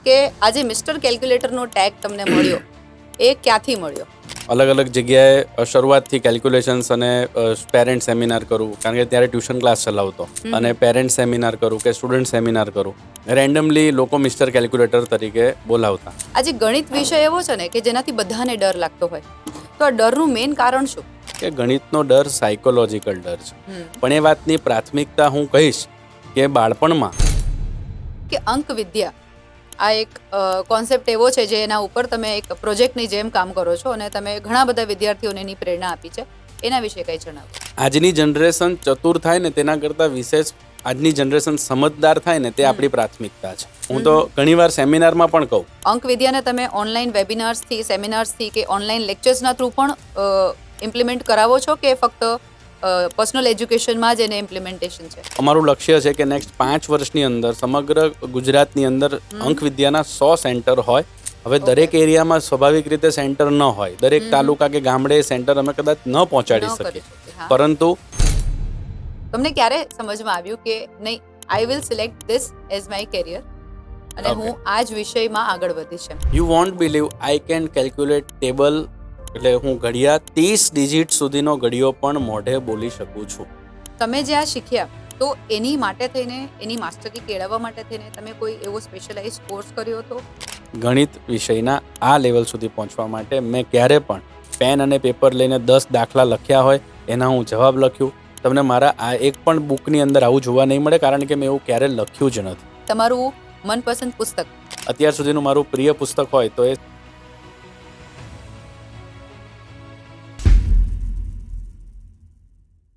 કે આજે mister કેલ્ક્યુલેટરનો tag તમને મળ્યો એ ક્યાંથી મળ્યો? અલગ અલગ જગ્યાએ શરૂઆતથી કેલ્ક્યુલેશન્સ અને પેરેન્ટ સેમિનાર કરું, કારણ કે ત્યારે ટ્યુશન ક્લાસ ચલાવતો, અને પેરેન્ટ સેમિનાર કરું કે સ્ટુડન્ટ સેમિનાર કરું. રેન્ડમલી લોકો મિસ્ટર કેલ્ક્યુલેટર તરીકે બોલાવતા. આજે ગણિત વિષય એવો છે ને કે જેનાથી બધાને ડર લાગતો હોય, તો આ ડરનું મેઇન કારણ શું? કે ગણિતનો ડર સાયકોલોજીકલ ડર છે. પણ એ વાતની પ્રાથમિકતા હું કહીશ કે બાળપણમાં કે અંક વિદ્યા આ એક કોન્સેપ્ટ એવો છે જે એના ઉપર તમે એક પ્રોજેક્ટની જેમ કામ કરો છો અને તમે ઘણા બધા વિદ્યાર્થીઓને એની પ્રેરણા આપી છે. એના વિશે કંઈ જણાવો. આજની જનરેશન ચતુર થાય ને તેના કરતાં વિશેષ આજની જનરેશન સમજદાર થાય ને તે આપણી પ્રાથમિકતા છે. હું તો ઘણીવાર સેમિનારમાં પણ કહું, અંક વિદ્યાને તમે ઓનલાઈન વેબિનાર્સથી, સેમિનાર્સથી કે ઓનલાઈન લેક્ચર્સના થ્રુ પણ ઇમ્પ્લિમેન્ટ કરાવો છો કે ફક્ત પર્સનલ એજ્યુકેશનમાં જ એને ઇમ્પ્લિમેન્ટેશન છે? અમારું લક્ષ્ય છે કે નેક્સ્ટ 5 વર્ષની અંદર સમગ્ર ગુજરાતની અંદર અંક વિદ્યાના 100 સેન્ટર હોય. હવે દરેક એરિયામાં સ્વાભાવિક રીતે સેન્ટર ન હોય, દરેક તાલુકા કે ગામડે સેન્ટર અમે કદાચ ન પહોંચાડી શકીએ, પરંતુ તમને ક્યારે સમજમાં આવ્યું કે નહીં, I will select this as my career અને હું આ જ વિષયમાં આગળ વધીશ? You won't believe I can calculate table, એટલે હું ઘડિયા 30 ડિજિટ સુધીનો ઘડિયો પણ મોઢે બોલી શકું છું. તમે જે આ શીખ્યા તો એની માટે થઈને, એની માસ્ટરી કેળવવા માટે થઈને તમે કોઈ એવો સ્પેશિયલાઇઝ કોર્સ કર્યો હતો? ગણિત વિષયના આ લેવલ સુધી પહોંચવા માટે મેં ક્યારે પણ પેન અને પેપર લઈને 10 દાખલા લખ્યા હોય, એના હું જવાબ લખ્યું. તમને મારા આ એક પણ બુકની અંદર આવું જોવા નહીં મળે, કારણ કે મેં એવું ક્યારે લખ્યું જ નથી. તમારું મનપસંદ પુસ્તક? અત્યાર સુધીનું મારું પ્રિય પુસ્તક હોય તો એ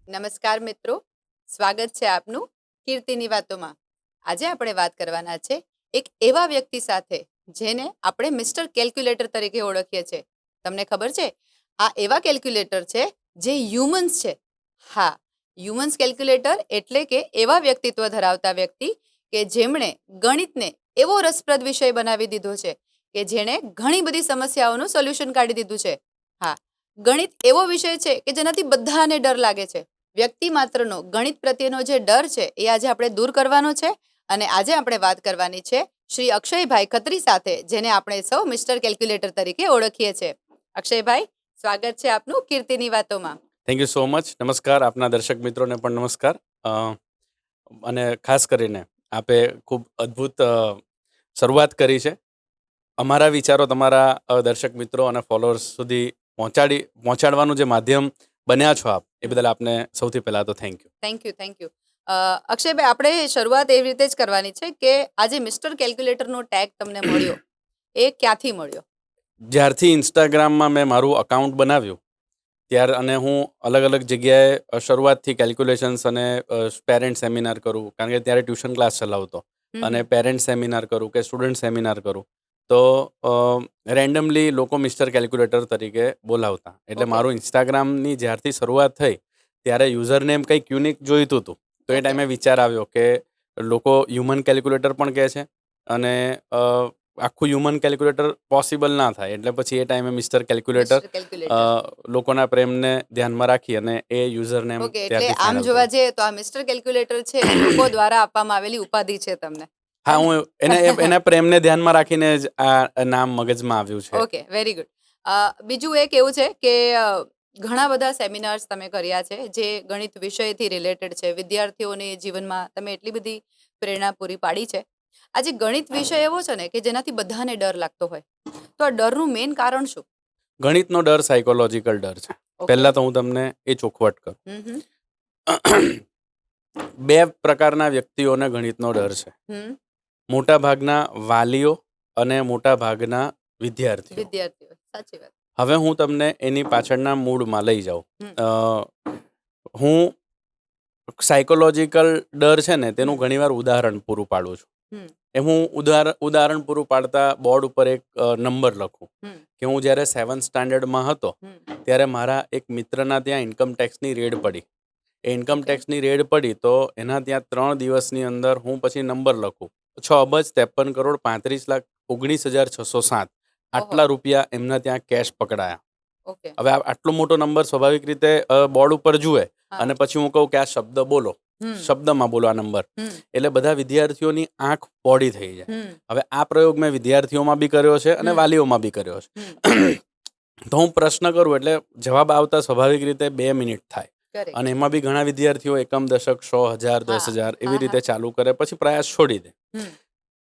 નમસ્કાર મિત્રો, સ્વાગત છે આપનું કીર્તિની વાતોમાં. આજે આપણે વાત કરવાના છે એક એવા વ્યક્તિ સાથે જેને આપણે મિસ્ટર કેલ્ક્યુલેટર તરીકે ઓળખીએ છીએ. તમને ખબર છે, આ એવા કેલ્ક્યુલેટર છે જે હ્યુમન્સ છે. હા, હ્યુમન્સ કેલ્ક્યુલેટર એટલે કે એવા વ્યક્તિત્વ ધરાવતા વ્યક્તિ કે જેમણે ગણિતને એવો રસપ્રદ વિષય બનાવી દીધો છે કે જેણે ઘણી બધી સમસ્યાઓનું સોલ્યુશન કાઢી દીધું છે. હા, ગણિત એવો વિષય છે કે જેનાથી બધાને ડર લાગે છે. વ્યક્તિ માત્રનો ગણિત પ્રત્યેનો જે ડર છે એ આજે આપણે દૂર કરવાનો છે અને આજે આપણે વાત કરવાની છે શ્રી અક્ષયભાઈ ખત્રી સાથે, જેને આપણે સૌ મિસ્ટર કેલ્ક્યુલેટર તરીકે ઓળખીએ છીએ. અક્ષયભાઈ, સ્વાગત છે આપનું કીર્તિની વાતોમાં. Thank you so much. નમસ્કાર, આપના દર્શક મિત્રોને પણ નમસ્કાર. અને ખાસ કરીને આપે ખૂબ અદ્ભુત શરૂઆત કરી છે. અમારા વિચારો તમારા દર્શક મિત્રો અને ફોલોઅર્સ સુધી પહોંચાડવાનું જે માધ્યમ બન્યા છો આપ, એ બદલ આપને સૌથી પહેલાં તો થેન્ક યુ. Thank you. અક્ષયભાઈ, આપણે શરૂઆત એવી રીતે જ કરવાની છે કે આજે મિસ્ટર કેલ્ક્યુલેટરનો ટેગ તમને મળ્યો એ ક્યાંથી મળ્યો? જ્યારથી ઇન્સ્ટાગ્રામમાં મેં મારું અકાઉન્ટ બનાવ્યું ત્યારે, અને હું અલગ અલગ જગ્યાએ શરૂઆતથી કેલ્ક્યુલેશન્સ અને પેરેન્ટ સેમિનાર કરું, કારણ કે ત્યારે ટ્યુશન ક્લાસ ચલાવતો, અને પેરેન્ટ સેમિનાર કરું કે સ્ટુડન્ટ સેમિનાર કરું, તો રેન્ડમલી લોકો મિસ્ટર કેલ્ક્યુલેટર તરીકે બોલાવતા. એટલે મારું ઇન્સ્ટાગ્રામની જ્યારથી શરૂઆત થઈ ત્યારે યુઝર નેમ કંઈક યુનિક જોઈતું હતું. તો એ ટાઈમે વિચાર આવ્યો કે લોકો હ્યુમન કેલ્ક્યુલેટર પણ કહે છે અને આખું હ્યુમન કેલ્ક્યુલેટર પોસિબલ ના થાય, એટલે પછી એ ટાઈમે મિસ્ટર કેલ્ક્યુલેટર લોકોના પ્રેમને ધ્યાનમાં રાખી અને એ યુઝર નેમ. એટલે આમ જોવા જઈએ તો આ મિસ્ટર કેલ્ક્યુલેટર છે લોકો દ્વારા આપવામાં આવેલી ઉપાધિ છે તમને. હા, હું એના પ્રેમને ધ્યાનમાં રાખીને જ આ નામ મગજમાં આવ્યું છે. Okay, very good. બીજું એક એવું છે કે ઘણા બધા સેમિનાર્સ તમે કર્યા છે જે ગણિત વિષયથી રિલેટેડ છે. વિદ્યાર્થીઓને જીવનમાં તમે એટલી બધી પ્રેરણા પૂરી પાડી છે. આજે ગણિત વિષય એવો છે ને કે જેનાથી બધાને ડર લાગતો હોય, તો આ ડરનું મેઇન કારણ શું? ગણિતનો ડર સાયકોલોજીકલ ડર છે. પહેલા તો હું તમને એ ચોખવટ કરું. 2 પ્રકારના વ્યક્તિઓને ગણિતનો ડર છે. મોટા ભાગના વાલીઓ અને મોટા ભાગના વિદ્યાર્થીઓ. સાચી વાત. હવે હું તમને એની પાછળના મૂળમાં લઈ જાઉં. હું સાયકોલોજીકલ ડર છે ને તેનું ઘણીવાર ઉદાહરણ પૂરું પાડું છું. હું ઉદાહરણ પૂરું પાડતા બોર્ડ ઉપર એક નંબર લખું કે હું જ્યારે 7th સ્ટાન્ડર્ડમાં હતો ત્યારે મારા એક મિત્રના ત્યાં ઇન્કમ ટેક્સની રેડ પડી. એ ઇન્કમ ટેક્સની રેડ પડી તો એના ત્યાં 3 દિવસની અંદર હું પછી નંબર લખું 6,53,35,19,607. આટલા રૂપિયા એમના ત્યાં કેશ પકડાયા. હવે આટલો મોટો નંબર સ્વાભાવિક રીતે બોર્ડ ઉપર જુએ અને પછી હું કહું કે આ શબ્દ બોલો, શબ્દમાં બોલો આ નંબર, હમ, એટલે બધા વિદ્યાર્થીઓની આંખ પોડી થઈ જાય. હમ, હવે આ પ્રયોગ મેં વિદ્યાર્થીઓમાં બી કર્યો છે અને હમ. વાલીઓમાં બી કર્યો છે. હમ. તો હું પ્રશ્ન કરું એટલે જવાબ આવતા સ્વાભાવિક રીતે 2 મિનિટ થાય, Correct. અને એમાં બી ઘણા વિદ્યાર્થીઓ એકમ દશક 100,000 હા, 10,000 હા, એવી રીતે ચાલુ કરે, પછી પ્રયાસ છોડી દે. હમ,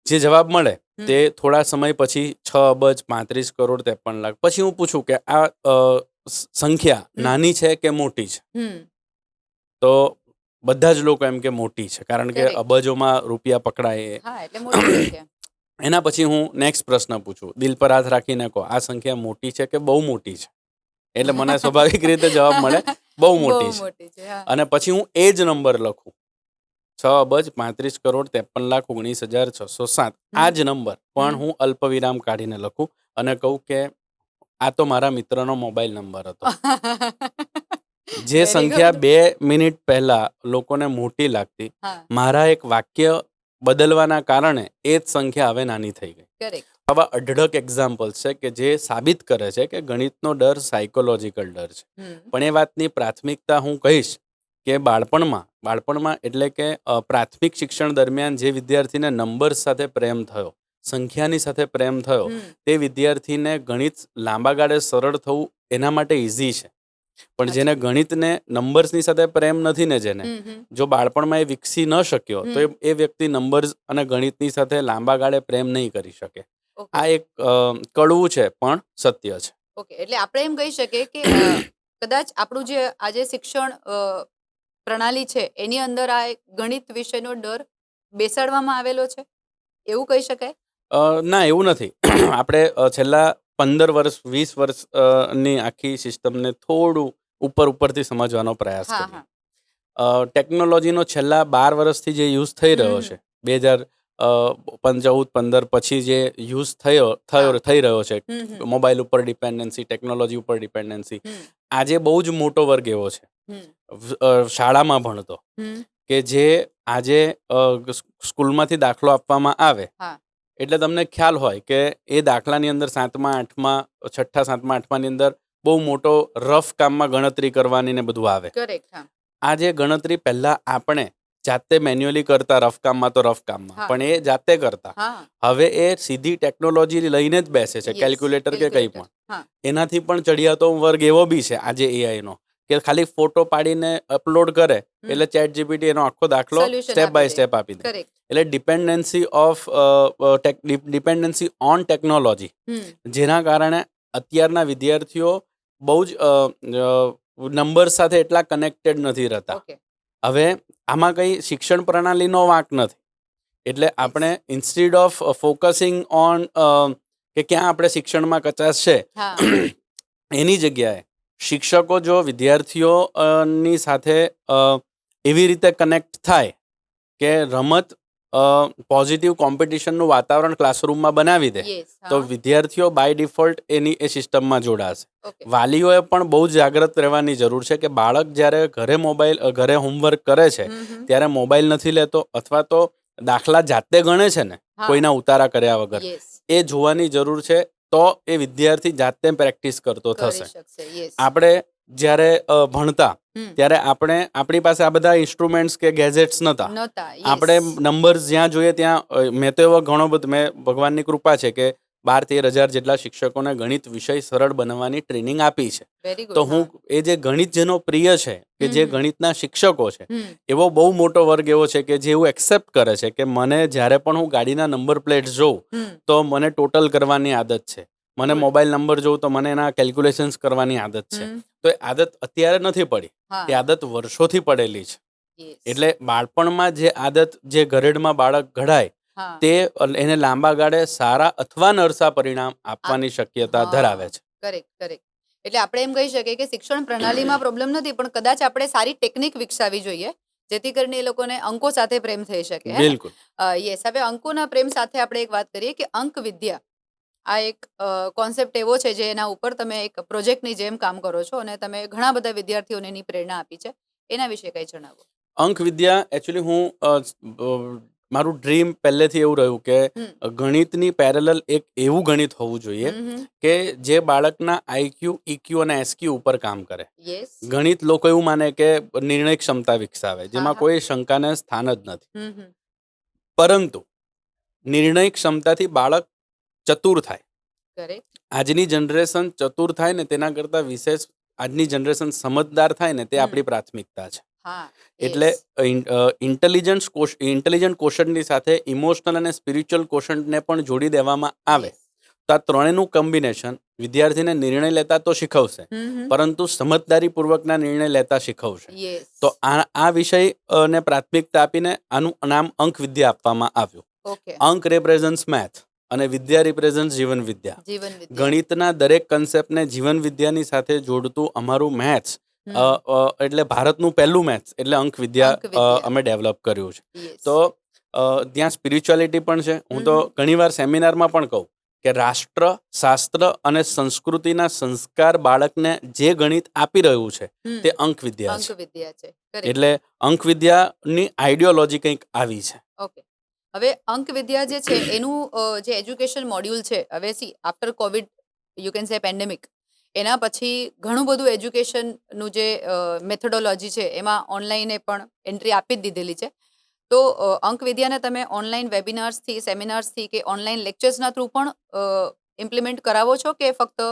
જે જવાબ મળે હમ, તે થોડા સમય પછી 6 અબજ 35 કરોડ 53 લાખ. પછી હું પૂછું કે આ સંખ્યા હમ. નાની છે કે મોટી છે, હમ. તો બધા જ લોકો એમ કે મોટી છે, કારણ કે Correct. અબજોમાં રૂપિયા પકડાય એ. હા, એટલે મોટી સંખ્યા. એના પછી હું નેક્સ્ટ પ્રશ્ન પૂછું, દિલ પર હાથ રાખીને કહો, આ સંખ્યા મોટી છે કે બહુ મોટી છે? એટલે મને સ્વાભાવિક રીતે જવાબ મળે બહુ બહુ મોટી છે. મોટી છે. હા. અને પછી હું એ જ નંબર લખું, 6 અબજ 35 કરોડ 53 લાખ 19,607. આ જ નંબર પણ હું અલ્પવિરામ કાઢીને લખું અને કહું કે આ તો મારા મિત્રનો મોબાઈલ નંબર હતો. જે Very સંખ્યા good. 2 મિનિટ પહેલા લોકોને મોટી લાગતી, હા, મારા એક વાક્ય બદલવાના કારણે એ જ સંખ્યા હવે નાની થઈ ગઈ. correct. આવા અઢળક એક્ઝામ્પલ્સ છે કે જે સાબિત કરે છે કે ગણિતનો ડર સાયકોલોજીકલ ડર છે. હમ, પણ એ વાતની પ્રાથમિકતા હું કહીશ કે બાળપણમાં એટલે કે પ્રાથમિક શિક્ષણ દરમિયાન જે વિદ્યાર્થીને નંબર સાથે પ્રેમ થયો, સંખ્યાની સાથે પ્રેમ થયો, હમ, તે વિદ્યાર્થીને ગણિત લાંબા ગાળે સરળ થવું એના માટે ઇઝી છે. પણ જેને ગણિતને નંબર્સની સાથે પ્રેમ નથી ને, જેને હમ, હમ, જો બાળપણમાં એ વિકસી ન શક્યો, તો એ વ્યક્તિ નંબર્સ અને ગણિતની સાથે લાંબા ગાળે પ્રેમ નહીં કરી શકે. Okay. આ એક કડવું છે પણ સત્ય છે. ઓકે, એટલે આપણે એમ કહી શકીએ કે કદાચ આપણું જે આજે શિક્ષણ પ્રણાલી છે એની અંદર આ એક ગણિત વિષયનો ડર બેસાડવામાં આવેલો છે, એવું કહી શકાય? ના, એવું નથી. આપણે છેલ્લા 15 વર્ષ 20 વર્ષ ની આખી સિસ્ટમને થોડું ઉપરથી સમજવાનો પ્રયાસ હા, કરીએ. હા. ટેકનોલોજીનો છેલ્લા 12 વર્ષથી જે યુઝ થઈ રહ્યો છે, 2014-15 પછી જે યુઝ થઈ રહ્યો છે, મોબાઈલ ઉપર ડિપેન્ડન્સી, ટેકનોલોજી ઉપર ડિપેન્ડન્સી, આજે બહુ જ મોટો વર્ગ એવો છે શાળામાં ભણતો કે જે આજે સ્કૂલમાંથી દાખલો આપવામાં આવે હા. એટલે તમને ખ્યાલ હોય કે એ દાખલાની અંદર 7મા 8મા 6ઠ્ઠા 7મા 8માની અંદર બહુ મોટો રફ કામમાં ગણતરી કરવાની ને બધું આવે. કરેક્ટ. હા. આ જે ગણતરી પહેલા આપણે જાતે મેન્યુઅલી કરતા, રફ કામમાં તો રફ કામમાં, હા. પણ એ જાતે કરતા. હા. હવે એ સીધી ટેકનોલોજી લઈને જ બેસે છે, Yes, કેલ્ક્યુલેટર કે કંઈ calculator. પણ. હા. એનાથી પણ ચડિયાતો વર્ગ એવો બી છે આજે એઆઈનો, કે ખાલી ફોટો પાડીને અપલોડ કરે એટલે ચેટ જીપીટી એનો આખો દાખલો Solution સ્ટેપ આપી બાય દે. સ્ટેપ આપી દે. Correct. એટલે ડિપેન્ડન્સી ઓન ટેકનોલોજી, જેના કારણે અત્યારના વિદ્યાર્થીઓ બહુ જ નંબર સાથે એટલા કનેક્ટેડ નથી રહેતા. Okay. હવે આમાં કંઈ શિક્ષણ પ્રણાલીનો વાંક નથી. એટલે આપણે ઇન્સ્ટેડ ઓફ ફોકસિંગ ઓન કે ક્યાં આપણે શિક્ષણમાં કચાશ છે, હા. એની જગ્યાએ શિક્ષકો જો વિદ્યાર્થીઓની સાથે એવી રીતે કનેક્ટ થાય કે રમત પોઝિટિવ કોમ્પિટિશનનું વાતાવરણ ક્લાસરૂમમાં બનાવી દે, Yes. તો હા. વિદ્યાર્થીઓ બાય ડિફોલ્ટ એની એ સિસ્ટમમાં જોડાશે. Okay. વાલીઓએ પણ બહુ જાગ્રત રહેવાની જરૂર છે કે બાળક જ્યારે ઘરે હોમવર્ક કરે છે ત્યારે મોબાઈલ નથી લેતો, અથવા તો દાખલા જાતે ગણે છે ને, હા. કોઈના ઉતારા કર્યા વગર, Yes. એ જોવાની જરૂર છે. તો એ વિદ્યાર્થી જાતે પ્રેક્ટિસ કરતો કરી થશે. શકશે. Yes. આપણે જ્યારે ભણતા ત્યારે આપણી પાસે આ બધા ઇન્સ્ટ્રુમેન્ટ્સ કે ગેજેટ્સ નહોતા. નહોતા. આપણે નંબર્સ જ્યાં જોઈએ ત્યાં, મેં તો એવો ઘણો બધો, મેં ભગવાનની કૃપા છે કે 12-13 હજાર જેટલા શિક્ષકોને ગણિત વિષય સરળ બનાવવાની ટ્રેનિંગ આપી છે. Very good. તો હું એ જે ગણિત જેનો પ્રિય છે, કે જે ગણિતના શિક્ષકો છે, એવો બહુ મોટો વર્ગ એવો છે કે જે એવું એક્સેપ્ટ કરે છે કે મને જ્યારે પણ હું ગાડીના નંબર પ્લેટ જોઉં તો મને ટોટલ કરવાની આદત છે, મને મોબાઈલ નંબર જોઉં તો મને એના કેલ્ક્યુલેશન્સ કરવાની આદત છે. તો એ આદત અત્યારે નથી પડી, એ આદત વર્ષોથી પડેલી છે. એટલે બાળપણમાં જે આદત, જે ઘરેડમાં બાળક ઘડાય, તે એને લાંબા ગાળે સારા અથવા નરસા પરિણામ આપવાની શક્યતા ધરાવે છે. કરેક્ટ. કરેક્ટ. એટલે આપણે એમ કહી શકીએ કે શિક્ષણ પ્રણાલીમાં પ્રોબ્લેમ નથી, પણ કદાચ આપણે સારી ટેકનિક વિકસાવી જોઈએ જેથી કરીને એ લોકોને અંકો સાથે પ્રેમ થઈ શકે. બિલકુલ. યસ. હવે અંકોના પ્રેમ સાથે આપણે એક વાત કરીએ કે અંક વિદ્યા, આ એક કોન્સેપ્ટ એવો છે જે એના ઉપર તમે એક પ્રોજેક્ટની જેમ કામ કરો છો અને તમે ઘણા બધા વિદ્યાર્થીઓને એની પ્રેરણા આપી છે. એના વિશે કંઈ જણાવો. અંક વિદ્યા એકચ્યુઅલી હું મારું ડ્રીમ પહેલેથી એવું રહ્યું કે હમ. ગણિતની પેરેલલ એક એવું ગણિત હોવું જોઈએ હમ. કે જે બાળકના આઈક્યુ ઇક્યુ અને એસક્યુ ઉપર કામ કરે. યસ. ગણિત લોકો એવું માને કે નિર્ણય ક્ષમતા વિકસાવે, જેમાં હા. કોઈ શંકાને સ્થાન જ નથી. હમ. પરંતુ નિર્ણય ક્ષમતાથી બાળક ચતુર થાય. કરેક્ટ. આજની જનરેશન ચતુર થાય ને તેના કરતાં વિશેષ આજની જનરેશન સમજદાર થાય ને તે હમ. આપણી પ્રાથમિકતા છે. હા. એટલે ઇન્ટેલિજન્ટ કોશન્ટની સાથે ઇમોશનલ અને સ્પિરિચ્યુઅલ કોશન્ટને પણ જોડી દેવામાં આવે તો આ ત્રણેયનું કોમ્બિનેશન વિદ્યાર્થીને નિર્ણય લેતા તો શીખવશે, પરંતુ સમજદારીપૂર્વકના નિર્ણય લેતા શીખવશે. યસ. તો આ વિષયને પ્રાથમિકતા આપીને આનું નામ અંક વિદ્યા આપવામાં આવ્યું. ઓકે. અંક રિપ્રેઝન્ટ્સ મેથ અને વિદ્યા રિપ્રેઝન્ટ્સ જીવન વિદ્યા. જીવન વિદ્યા. ગણિતના દરેક કન્સેપ્ટને જીવન વિદ્યાની સાથે જોડતું અમારું મેથ્સ એટલે ભારતનું પહેલું મેથ્સ એટલે અંક વિદ્યા અમે ડેવલપ કર્યું છે. યસ. તો ત્યાં સ્પિરિચ્યુઆલિટી પણ છે. હું તો ઘણીવાર સેમિનારમાં પણ કહું કે રાષ્ટ્ર, શાસ્ત્ર અને સંસ્કૃતિના સંસ્કાર બાળકને જે ગણિત આપી રહ્યું છે તે અંક વિદ્યા અંક છે. વિદ્યા છે. એટલે અંક વિદ્યાની આઈડિયોલોજી કંઈક આવી છે. ઓકે. હવે અંક વિદ્યા જે છે એનું જે એજ્યુકેશન મોડ્યુલ છે, હવે C after Covid you can say pandemic, એના પછી ઘણું બધું એજ્યુકેશનનું જે મેથોડોલોજી છે એમાં ઓનલાઈને પણ એન્ટ્રી આપી જ દીધેલી છે. તો અંક વિદ્યાને તમે ઓનલાઈન વેબિનાર્સથી, સેમિનાર્સથી કે ઓનલાઈન લેક્ચર્સના થ્રુ પણ ઇમ્પ્લિમેન્ટ કરાવો છો કે ફક્ત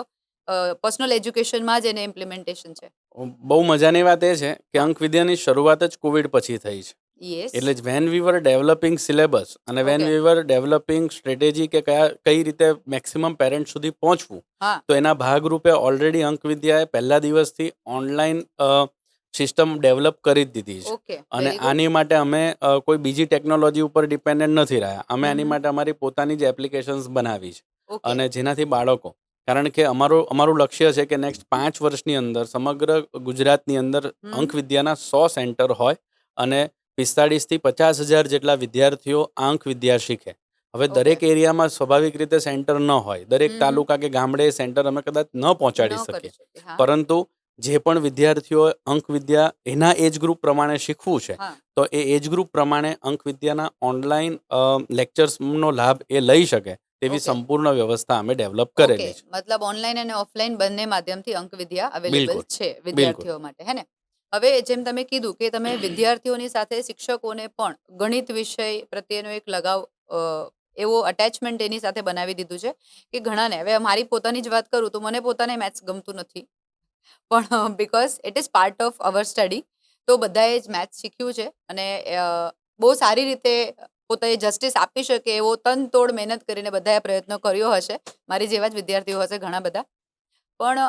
પર્સનલ એજ્યુકેશનમાં જ એને ઇમ્પ્લિમેન્ટેશન છે? બહુ મજાની વાત એ છે કે અંક વિદ્યાની શરૂઆત જ કોવિડ પછી થઈ છે. યસ. એટલે જ when we were developing syllabus અને when we were developing strategy કે કઈ રીતે મેક્સિમમ પેરેન્ટ સુધી પહોંચવું, તો એના ભાગરૂપે ઓલરેડી અંક વિદ્યાએ પહેલા દિવસથી ઓનલાઈન સિસ્ટમ ડેવલપ કરી જ દીધી છે. અને આની માટે અમે કોઈ બીજી ટેકનોલોજી ઉપર ડિપેન્ડન્ટ નથી રહ્યા. અમે આની માટે અમારી પોતાની જ એપ્લિકેશન્સ બનાવી છે. અને જેનાથી બાળકો, કારણ કે અમારું લક્ષ્ય છે કે નેક્સ્ટ 5 વર્ષની અંદર સમગ્ર ગુજરાતની અંદર અંક વિદ્યાના 100 સેન્ટર હોય અને 45 થી 50,000 જેટલા વિદ્યાર્થીઓ અંક વિદ્યા શીખે. હવે દરેક એરિયામાં સ્વાભાવિક રીતે સેન્ટર ન હોય, દરેક તાલુકા કે ગામડે સેન્ટર અમે કદાચ ન પહોંચાડી શકીએ, પરંતુ જે પણ વિદ્યાર્થીઓ અંક વિદ્યા એના એજ ગ્રુપ પ્રમાણે શીખવું છે, તો એ એજ ગ્રુપ પ્રમાણે અંક વિદ્યાના ઓનલાઈન લેક્ચર્સનો લાભ એ લઈ શકે તેવી સંપૂર્ણ વ્યવસ્થા અમે ડેવલપ કરેલી છે. મતલબ ઓનલાઈન અને ઓફલાઈન બંને માધ્યમથી અંક વિદ્યા અવેલેબલ છે વિદ્યાર્થીઓ માટે, હે ને? હવે જેમ તમે કીધું કે તમે વિદ્યાર્થીઓની સાથે શિક્ષકોને પણ ગણિત વિષય પ્રત્યેનો એક લગાવ, એવો અટેચમેન્ટ એની સાથે બનાવી દીધું છે કે ઘણાને, હવે મારી પોતાની જ વાત કરું તો મને પોતાને મેથ્સ ગમતું નથી, પણ because it is part of our study, તો બધાએ જ મેથ્સ શીખ્યું છે અને બહુ સારી રીતે પોતે જસ્ટિસ આપી શકે એવો તનતોડ મહેનત કરીને બધાએ પ્રયત્નો કર્યો હશે. મારી જેવા જ વિદ્યાર્થીઓ હશે ઘણા બધા. પણ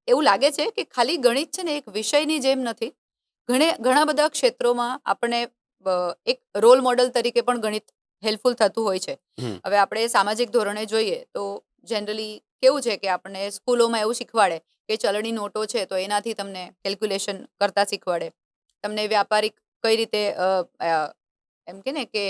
એવું લાગે છે કે ખાલી ગણિત છે ને એક વિષયની જેમ નથી, ઘણા બધા ક્ષેત્રોમાં આપણે એક રોલ મોડલ તરીકે પણ ગણિત હેલ્પફુલ થતું હોય છે. હવે આપણે સામાજિક ધોરણે જોઈએ તો જનરલી કેવું છે કે આપણને સ્કૂલોમાં એવું શીખવાડે કે ચલણી નોટો છે તો એનાથી તમને કેલ્ક્યુલેશન કરતા શીખવાડે, તમને વ્યાપારિક કઈ રીતે એમ કે ને કે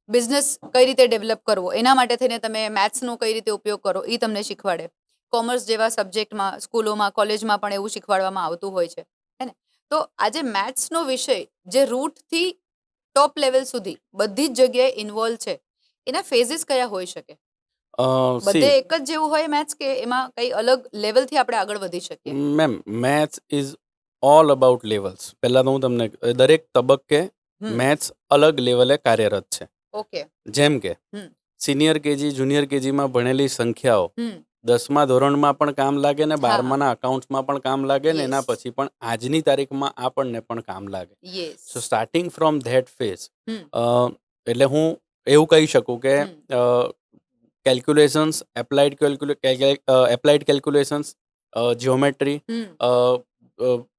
બિઝનેસ કઈ રીતે ડેવલપ કરવો એના માટે થઈને તમે મેથ્સનો કઈ રીતે ઉપયોગ કરો એ તમને શીખવાડે. કોમર્સ જેવા સબ્જેક્ટમાં સ્કૂલોમાં, કોલેજમાં પણ એવું શીખવાડવામાં આવતું હોય છે, હે ને? તો આજે મેથ્સનો વિષય જે રૂટથી ટોપ લેવલ સુધી બધી જ જગ્યાએ ઇન્વોલ્વ છે, એના ફેઝિસ કયા હોઈ શકે? બધે એક જ જેવું હોય મેથ્સ કે એમાં કઈ અલગ લેવલથી આપણે આગળ વધી શકીએ? Ma'am, maths is all about levels. પહેલા તો હું તમને દરેક તબક્કે મેથ્સ અલગ લેવલે કાર્યરત છે. ઓકે. જેમ કે સિનિયર કેજી, જુનિયર કેજીમાં ભણેલી સંખ્યાઓ 10મા ધોરણમાં પણ કામ લાગે ને 12માના અકાઉન્ટ્સમાં પણ કામ લાગે ને એના પછી પણ આજની તારીખમાં આપણને પણ કામ લાગે. સો સ્ટાર્ટિંગ ફ્રોમ ધેટ ફેઝ, એટલે હું એવું કહી શકું કે કેલ્ક્યુલેશન્સ, એપ્લાઇડ કેલ્ક્યુલેશન્સ, જીઓમેટ્રી,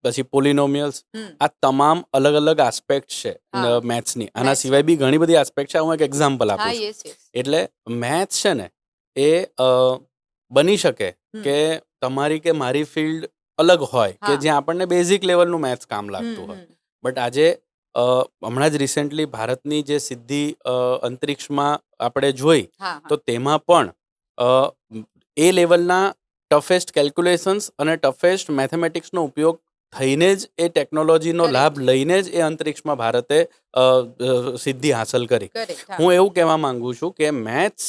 પછી પોલિનોમિયલ્સ, આ તમામ અલગ અલગ આસ્પેક્ટ છે મેથ્સની. આના સિવાય બી ઘણી બધી આસ્પેક્ટ છે. હું એક એક્ઝામ્પલ આપું છું. એટલે મેથ્સ છે ને એ બની શકે કે તમારી કે મારી ફિલ્ડ અલગ હોય કે જ્યાં આપણને બેઝિક લેવલનું મેથ્સ કામ લાગતું હોય, બટ આજે હમણાં જ રિસેન્ટલી ભારતની જે સિદ્ધિ અંતરિક્ષમાં આપણે જોઈ, તો તેમાં પણ એ લેવલના ટફેસ્ટ કેલ્ક્યુલેશન્સ અને ટફેસ્ટ મેથેમેટિક્સનો ઉપયોગ થઈને જ એ ટેકનોલોજીનો Correct. લાભ લઈને જ એ અંતરિક્ષમાં ભારતે સિદ્ધિ હાંસલ કરી. કરેક્ટ. હા. હું એવું કહેવા માંગુ છું કે મેથ્સ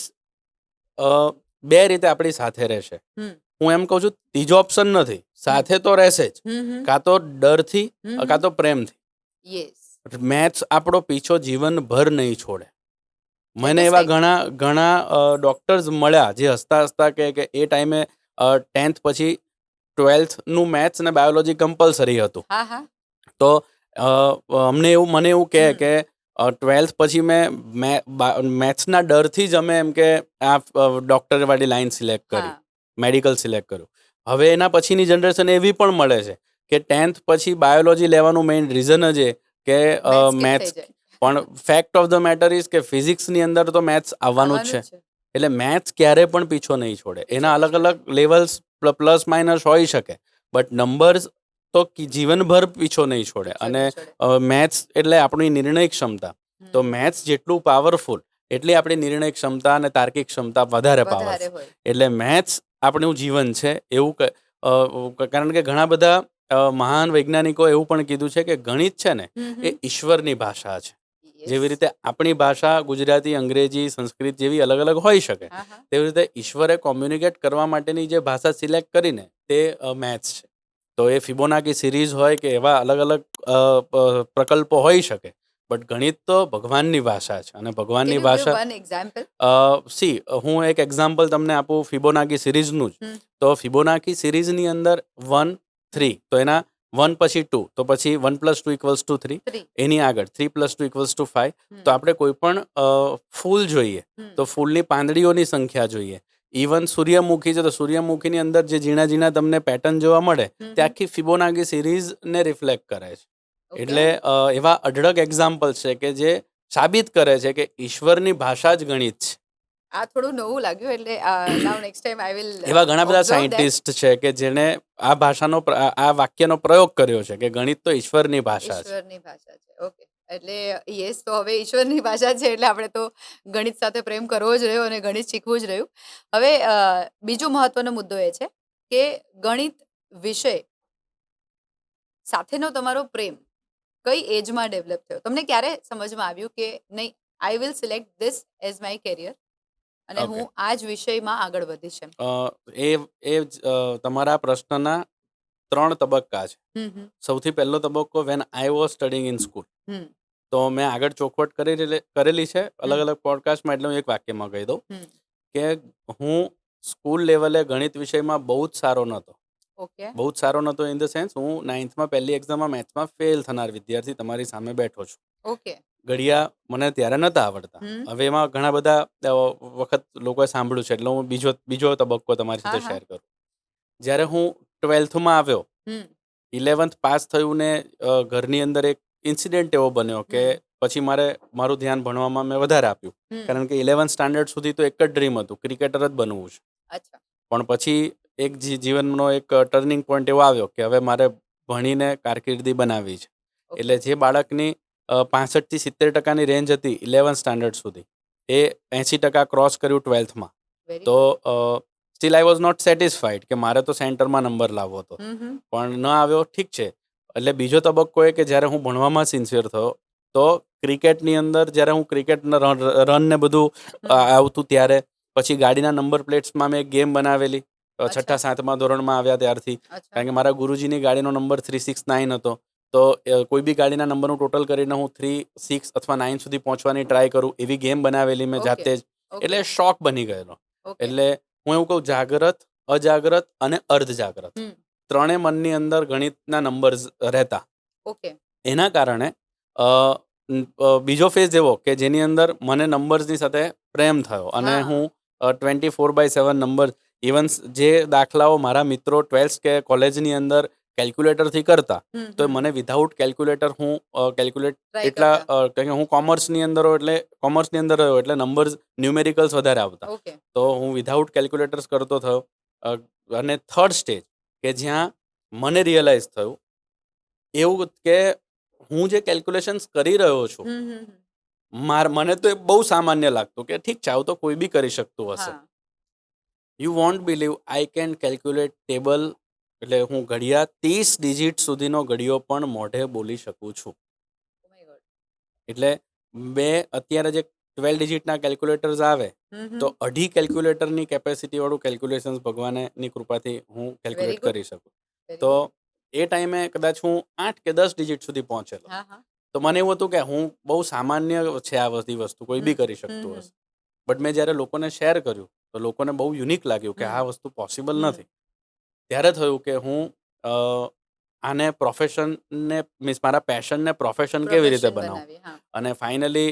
બે રીતે આપણી સાથે રહેશે. હમ. હું એમ કહું છું ત્રીજો ઓપ્શન નથી, સાથે તો રહેશે જ, હમ. કાં તો ડરથી હમ. કાં તો પ્રેમથી. યસ. મેથ્સ આપણો પીછો જીવનભર નહીં છોડે. મને તો એવા same. ઘણા ડોક્ટર્સ મળ્યા જે હસતા હસતા કે એ ટાઈમે 10th પછી 12thનું મેથ્સ અને બાયોલોજી કમ્પલસરી હતું. હા હા. તો મને એવું કહે હમ. કે 12th પછી મેં મેથ્સના ડરથી જ અમે એમ કે આ ડૉક્ટરવાળી લાઈન સિલેક્ટ કરી, હા. મેડિકલ સિલેક્ટ કર્યું. હવે એના પછીની જનરેશન એવી પણ મળે છે કે 10th પછી બાયોલોજી લેવાનું મેઇન રીઝન જ એ કે Maths skip મેથ્સ. થઈ જાય. પણ fact of the matter is કે ફિઝિક્સની અંદર તો મેથ્સ આવવાનું જ છે. એટલે મેથ્સ ક્યારે પણ પીછો નહીં છોડે. એના અલગ અલગ લેવલ્સ પ્લસ માઇનસ હોઈ શકે, બટ નંબર્સ તો જીવનભર પીછો નહીં છોડે. અને મેથ્સ એટલે આપણી નિર્ણય ક્ષમતા. તો મેથ્સ જેટલું પાવરફુલ એટલી આપણી નિર્ણય ક્ષમતા અને તાર્કિક ક્ષમતા વધારે પાવરફુલ. હોય. એટલે મેથ્સ આપણું જીવન છે એવું કારણ કે ઘણા બધા મહાન વૈજ્ઞાનિકો એવું પણ કીધું છે કે ગણિત છે ને એ ઈશ્વરની ભાષા છે. જેવી રીતે આપણી ભાષા ગુજરાતી, અંગ્રેજી, સંસ્કૃત જેવી અલગ અલગ હોઈ શકે, તેવી રીતે ઈશ્વરે કોમ્યુનિકેટ કરવા માટેની જે ભાષા સિલેક્ટ કરીને તે મેથ્સ છે. તો એ ફિબોનાકી સિરીઝ હોય કે એવા અલગ અલગ પ્રકલ્પો હોઈ શકે, બટ ગણિત તો ભગવાનની ભાષા છે. અને ભગવાનની ભાષા હું એક એક્ઝામ્પલ તમને આપું ફિબોનાકી સિરીઝનું જ. તો ફિબોનાકી સિરીઝની અંદર 1, 3, તો એના 1 પછી 2, તો પછી 1 + 2 = 3. એની આગળ 3 + 2 = 5. તો આપણે કોઈ પણ ફૂલ જોઈએ તો ફૂલની પાંદડીઓની સંખ્યા જોઈએ. ઇવન સૂર્યમુખી છે તો સૂર્યમુખીની અંદર જે ઝીણા ઝીણા તમને પેટર્ન જોવા મળે તે આખી ફિબોનાકી સિરીઝને રિફ્લેક્ટ કરે છે. એટલે એવા અઢળક એક્ઝામ્પલ છે કે જે સાબિત કરે છે કે ઈશ્વરની ભાષા જ ગણિત છે. આ થોડું નવું લાગ્યું, એટલે નાઉ નેક્સ્ટ ટાઈમ આઈ વિલ એવા ઘણા બધા સાયન્ટિસ્ટ છે કે જેને આ ભાષાનો આ વાક્યનો પ્રયોગ કર્યો છે કે ગણિત તો ઈશ્વરની ભાષા છે. ઈશ્વરની ભાષા છે. ઓકે. એટલે યસ, તો હવે ઈશ્વરની ભાષા છે એટલે આપણે તો ગણિત સાથે પ્રેમ કરવો જ રહ્યો અને ગણિત શીખવું જ રહ્યું. હવે બીજો મહત્વનો મુદ્દો એ છે કે ગણિત વિષય સાથેનો તમારો પ્રેમ કઈ એજમાં ડેવલપ થયો? તમને ક્યારે સમજમાં આવ્યું કે નહીં, I will select this as my career અને હું આ જ વિષયમાં આગળ વધીશ? તમારા પ્રશ્નના 3 તબક્કા છે. સૌથી પહેલો તબક્કો when I was studying in school. તો મેં આગળ ચોખવટ કરેલી છે અલગ અલગ પોડકાસ્ટમાં, એટલે હું એક વાક્યમાં કહી દઉં કે હું સ્કૂલ લેવલે ગણિત વિષયમાં બહુ જ સારો નહોતો. બહુ જ સારો નહોતો ઇન ધ સેન્સ હું 9thમાં પહેલી એક્ઝામમાં મેથ્સમાં ફેલ થનાર વિદ્યાર્થી તમારી સામે બેઠો છું. ઘડિયા મને ત્યારે નહોતા આવડતા. હવે એમાં ઘણા બધા વખત લોકોએ સાંભળ્યું છે એટલે હું બીજો તબક્કો તમારી સાથે શેર કરું. જ્યારે હું 12thમાં આવ્યો, 11th પાસ થયું ને ઘરની અંદર એક ઇન્સિડન્ટ એવો બન્યો કે પછી મારું ધ્યાન ભણવામાં મેં વધારે આપ્યું. કારણ કે 11th સ્ટાન્ડર્ડ સુધી તો એક જ ડ્રીમ હતું, ક્રિકેટર જ બનવું છે. પણ પછી એક જીવનનો એક ટર્નિંગ પોઈન્ટ એવો આવ્યો કે હવે મારે ભણીને કારકિર્દી બનાવવી છે. એટલે જે બાળકની 65 થી 70% રેન્જ હતી 11th સ્ટાન્ડર્ડ સુધી, એ 80% ક્રોસ કર્યું 12thમાં. તો still I was not satisfied કે મારે તો સેન્ટરમાં નંબર લાવવો હતો, પણ ન આવ્યો, ઠીક છે. એટલે બીજો તબક્કો એ કે જ્યારે હું ભણવામાં સિન્સિયર થયો તો ક્રિકેટની અંદર જ્યારે હું ક્રિકેટના રન ને બધું આવતું ત્યારે પછી ગાડીના નંબર પ્લેટ્સમાં મેં એક ગેમ બનાવેલી 6ઠા 7મા ધોરણમાં આવ્યા ત્યારથી. કારણ કે મારા ગુરુજીની ગાડીનો નંબર 369 હતો. તો કોઈ બી ગાડીના નંબરનું ટોટલ કરીને હું 3, 6 અથવા 9 સુધી પહોંચવાની ટ્રાય કરું એવી ગેમ બનાવેલી મેં જાતે જ. એટલે શોખ બની ગયેલો. એટલે હું એવું કહું, જાગ્રત, અજાગ્રત અને અર્ધજાગ્રત ત્રણે મનની અંદર ગણિતના નંબર્સ રહેતા. એના કારણે બીજો ફેઝ એવો કે જેની અંદર મને નંબર્સની સાથે પ્રેમ થયો અને હું 24/7 નંબર, ઇવન જે દાખલાઓ મારા મિત્રો 12th કે કોલેજની અંદર કેલ્ક્યુલેટરથી કરતા, તો મને વિધાઉટ કેલ્ક્યુલેટર હું કેલ્ક્યુલેટ એટલા, કારણ કે હું કોમર્સની અંદર રહ્યો એટલે નંબર્સ ન્યુમેરિકલ્સ વધારે આવતા. તો હું વિધાઉટ કેલ્ક્યુલેટર્સ કરતો થયો. અને થર્ડ સ્ટેજ કે જ્યાં મને રિયલાઇઝ થયું એવું કે હું જે કેલ્ક્યુલેશન્સ કરી રહ્યો છું, મને તો એ બહુ સામાન્ય લાગતું કે ઠીક છે, આવું તો કોઈ બી કરી શકતું હશે. You won't believe I can calculate table એટલે હું ઘડિયા 30 ડિજિટ સુધીનો ઘડિયો પણ મોઢે બોલી શકું છું. Oh my God. એટલે મેં અત્યારે જે 12 ડિજિટના કેલ્ક્યુલેટર્સ આવે તો 2.5 કેલ્ક્યુલેટરની કેપેસિટી વાળું કેલ્ક્યુલેશન્સ ભગવાનની કૃપાથી હું Very કેલ્ક્યુલેટ good. કરી શકું. Very તો good. એ ટાઈમે કદાચ હું 8 કે 10 ડિજિટ સુધી પહોંચેલો. હા હા તો મને એવું હતું કે હું બહુ સામાન્ય છે આ બધી વસ્તુ, કોઈ બી કરી શકતું હશે. બટ મેં જ્યારે લોકોને શેર કર્યું તો લોકોને બહુ યુનિક લાગ્યું કે આ વસ્તુ પોસિબલ નથી. ત્યારે થયું કે હું આને પ્રોફેશનને મીન્સ મારા પેશનને પ્રોફેશન કેવી રીતે પ્રોફેશન બનાવું. બનાવી. હા અને ફાઇનલી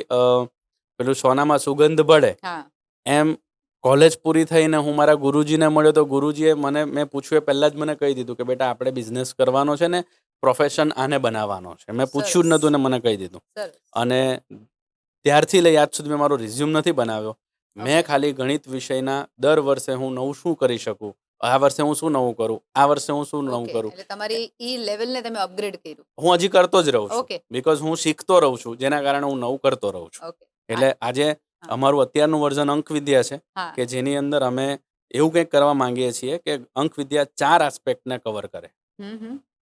પેલું સોનામાં સુગંધ પડે હા એમ કોલેજ પૂરી થઈને હું મારા ગુરુજીને મળ્યો તો ગુરુજીએ મેં પૂછ્યું એ પહેલાં જ મને કહી દીધું કે બેટા આપણે બિઝનેસ કરવાનો છે ને પ્રોફેશન આને બનાવવાનો છે. મેં પૂછ્યું જ સરસ. નહોતું ને મને કહી દીધું. સરસ. અને ત્યારથી લઈ આજ સુધી મેં મારો રિઝ્યુમ નથી બનાવ્યો. મેં Okay. ખાલી ગણિત વિષયના દર વર્ષે હું નવું શું કરી શકું, આ વર્ષે હું શું નવું કરું, આ વર્ષે હું શું નવું Okay. કરું, એટલે તમારી ઈ લેવલને તમે અપગ્રેડ કર્યું. હું હજી કરતો જ રહું છું. Okay. બિકોઝ હું શીખતો રહું છું, જેના કારણે હું નવું કરતો રહું છું. Okay. એટલે આજે હા. અમારું અત્યારનું વર્ઝન અંક વિદ્યા છે હા કે જેની અંદર અમે એવું કંઈક કરવા માંગીએ છીએ કે અંક વિદ્યા 4 આસ્પેક્ટને કવર કરે.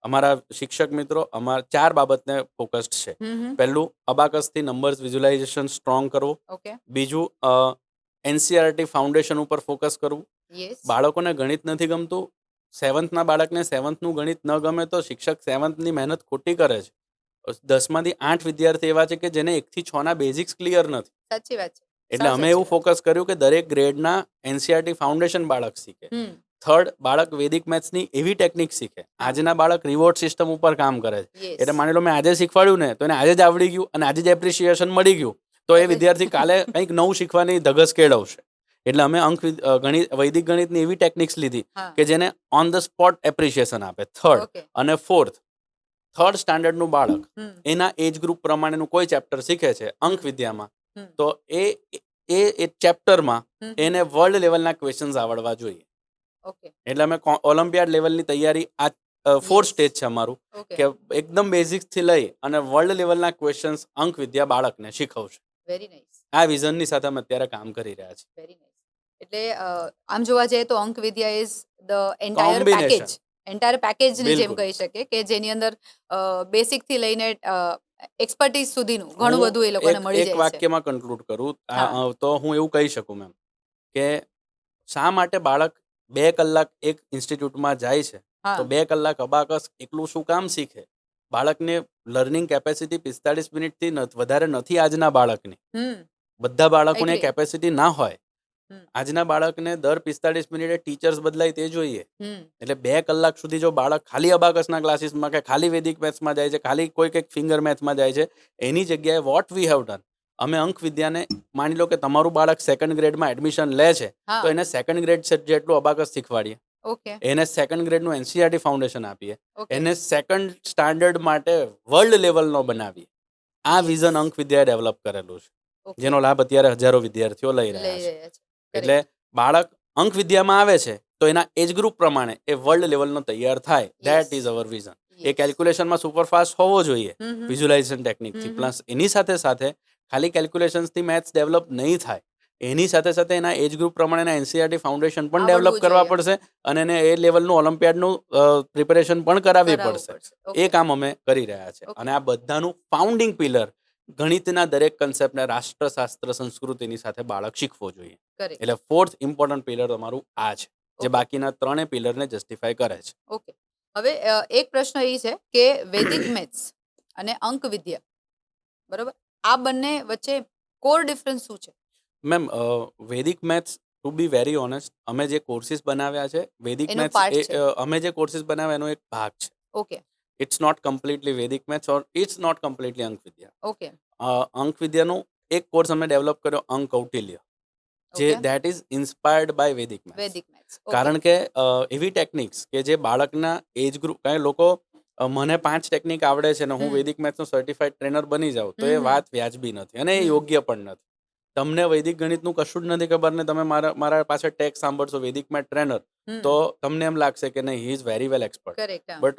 અમારા શિક્ષક મિત્રો અમારા 4 બાબતને ફોકસ્ડ છે. પહેલું અબાકસથી નંબર્સ વિઝ્યુલાઇઝેશન સ્ટ્રોંગ કરવું. ઓકે બીજું એનસીઆરટી ફાઉન્ડેશન ઉપર ફોકસ કરવું. યસ બાળકોને ગણિત નથી ગમતું, 7થના બાળકને 7થનું ગણિત ન ગમે તો શિક્ષક 7થની મહેનત ખોટી કરે છે. 10માંથી 8 વિદ્યાર્થી એવા છે કે જેને 1 થી 6ના બેઝિક્સ ક્લિયર નથી. સાચી વાત છે. એટલે અમે એવું ફોકસ કર્યું કે દરેક ગ્રેડના એનસીઆરટી ફાઉન્ડેશન બાળક શીખે. થર્ડ, બાળક વૈદિક મેથ્સની એવી ટેકનિક શીખે. આજના બાળક રિવોર્ડ સિસ્ટમ ઉપર કામ કરે છે. Yes. એટલે માની લો મેં આજે શીખવાડ્યું ને તો એને આજે જ આવડી ગયું અને આજે જ એપ્રિસિએશન મળી ગયું તો એ વિદ્યાર્થી કાલે કંઈક નવું શીખવાની ધગસ કેળવશે. એટલે અમે વૈદિક ગણિતની એવી ટેકનિક્સ લીધી હા કે જેને ઓન ધ સ્પોટ એપ્રિસિએશન આપે. થર્ડ ઓકે અને ફોર્થ, થર્ડ સ્ટાન્ડર્ડનું બાળક એના એજ ગ્રુપ પ્રમાણેનું કોઈ ચેપ્ટર શીખે છે અંક વિદ્યામાં તો એ ચેપ્ટરમાં એને વર્લ્ડ લેવલના ક્વેશ્ચન્સ આવડવા જોઈએ. ઓકે એટલે અમે ઓલિમ્પિયાડ લેવલની તૈયારી આ 4 સ્ટેજ છે અમારું ઓકે કે એકદમ બેઝિક્સથી લઈ અને વર્લ્ડ લેવલના ક્વેશ્ચન્સ અંક વિદ્યા બાળકને શીખવશે. Very nice. આ વિઝનની સાથે અમે અત્યારે કામ કરી રહ્યા છીએ. Very nice. એટલે આમ જોવા જઈએ તો અંક વિદ્યા is the entire Combination. Package. Entire પેકેજની જેમ બિલકુલ. કહી શકીએ કે જેની અંદર બેસિક થી લઈને એક્સપર્ટીઝ સુધીનું ઘણું હું બધું એ લોકોને મળી એક જાય છે. વાક્યમાં કન્ક્લુડ કરું હા. તો હું એવું કહી શકું મેમ કે શા માટે બાળક 2 કલાક એક ઇન્સ્ટિટ્યૂટમાં જાય છે હા તો 2 કલાક અબાકસ એકલું શું કામ શીખે? બાળકને લર્નિંગ કેપેસિટી 45 મિનિટથી વધારે નથી આજના બાળકની. બધા બાળકોને Agree. કેપેસિટી ના હોય. હમ. આજના બાળકને દર 45 મિનિટે ટીચર્સ બદલાય તે જોઈએ. એટલે 2 કલાક સુધી જો બાળક ખાલી અબાકસના ક્લાસીસમાં કે ખાલી વૈદિક મેથ્સમાં જાય છે, ખાલી કોઈ કંઈક ફિંગર મેથ્સમાં જાય છે, એની જગ્યાએ વોટ વી હેવ ડન, અમે અંક વિદ્યાને માની લો કે તમારું બાળક 2nd ગ્રેડમાં એડમિશન લે છે હા. તો એને 2nd ગ્રેડ જેટલું અબાકસ શીખવાડીએ. ઓકે એને 2nd ગ્રેડનું એનસીઆરટી ફાઉન્ડેશન આપીએ. ઓકે એને 2nd સ્ટાન્ડર્ડ માટે વર્લ્ડ લેવલનો બનાવીએ. આ Yes. વિઝન અંક વિદ્યાએ ડેવલપ કરેલું છે, ઓકે જેનો લાભ અત્યારે હજારો વિદ્યાર્થીઓ લઈ લઈ રહ્યા છે. રહ્યા છે. એટલે બાળક અંક વિદ્યામાં આવે છે તો એના એજ ગ્રુપ પ્રમાણે એ વર્લ્ડ લેવલનો તૈયાર થાય. That is our vision. એ કેલ્ક્યુલેશનમાં સુપરફાસ્ટ હોવો જોઈએ વિઝ્યુલાઇઝેશન ટેકનિકથી. પ્લસ એની સાથે સાથે ખાલી કેલ્ક્યુલેશન્સથી મેથ્સ ડેવલપ નહીં થાય. એની સાથે સાથે એના એજ ગ્રુપ પ્રમાણેના એનસીઆરટી ફાઉન્ડેશન પણ આવડવું ડેવલપ કરવા જોઈએ. પડશે અને એને એ લેવલનું ઓલિમ્પિયાડનું પ્રિપેરેશન પણ કરાવવી કરાવવું પડશે. પડશે. ઓકે. એ કામ અમે કરી રહ્યા છે. Okay. અને આ બધાનું ફાઉન્ડિંગ પિલર ગણિતના દરેક કન્સેપ્ટને રાષ્ટ્રશાસ્ત્ર સંસ્કૃતિની સાથે બાળક શીખવો જોઈએ. Correct. એટલે 4th ઇમ્પોર્ટન્ટ પિલર તમારું આ છે, જે Okay. બાકીના 3 પિલરને જસ્ટિફાય કરે છે. ઓકે હવે એક પ્રશ્ન એ છે કે વૈદિક મેથ્સ અને અંક વિદ્યા બરોબર આ બંને વચ્ચે કોર ડિફરન્સ શું છે? Ma'am Vedic maths to be very honest અમે જે કોર્સિસ બનાવ્યા છે વૈદિક એનો મેથ્સ part છે. અમે જે કોર્સિસ બનાવ્યા એનો એક ભાગ છે. Okay it's not completely Vedic maths or it's not completely અંક વિદ્યા. ઓકે અંક વિદ્યાનું એક કોર્સ અમે ડેવલપ કર્યો અંક કૌટિલ્ય, જે Okay. That is inspired by Vedic maths. Vedic maths કારણ કે એવી ટેકનિક્સ કે જે બાળકના એજ ગ્રુપ, કારણ કે લોકો મને 5 ટેકનિક આવડે છે ને હું વૈદિક મેથ્સનો સર્ટિફાઈડ ટ્રેનર બની જાઉં તો એ વાત વ્યાજબી નથી અને એ યોગ્ય પણ નથી. તમને વૈદિક ગણિતનું કશું જ નથી ખબર ને તમે મારા પાસે ટેક્સ સાંભળશો વૈદિક મેથ ટ્રેનર તો તમને એમ લાગશે કે નહીં, he is very well expert. Correct but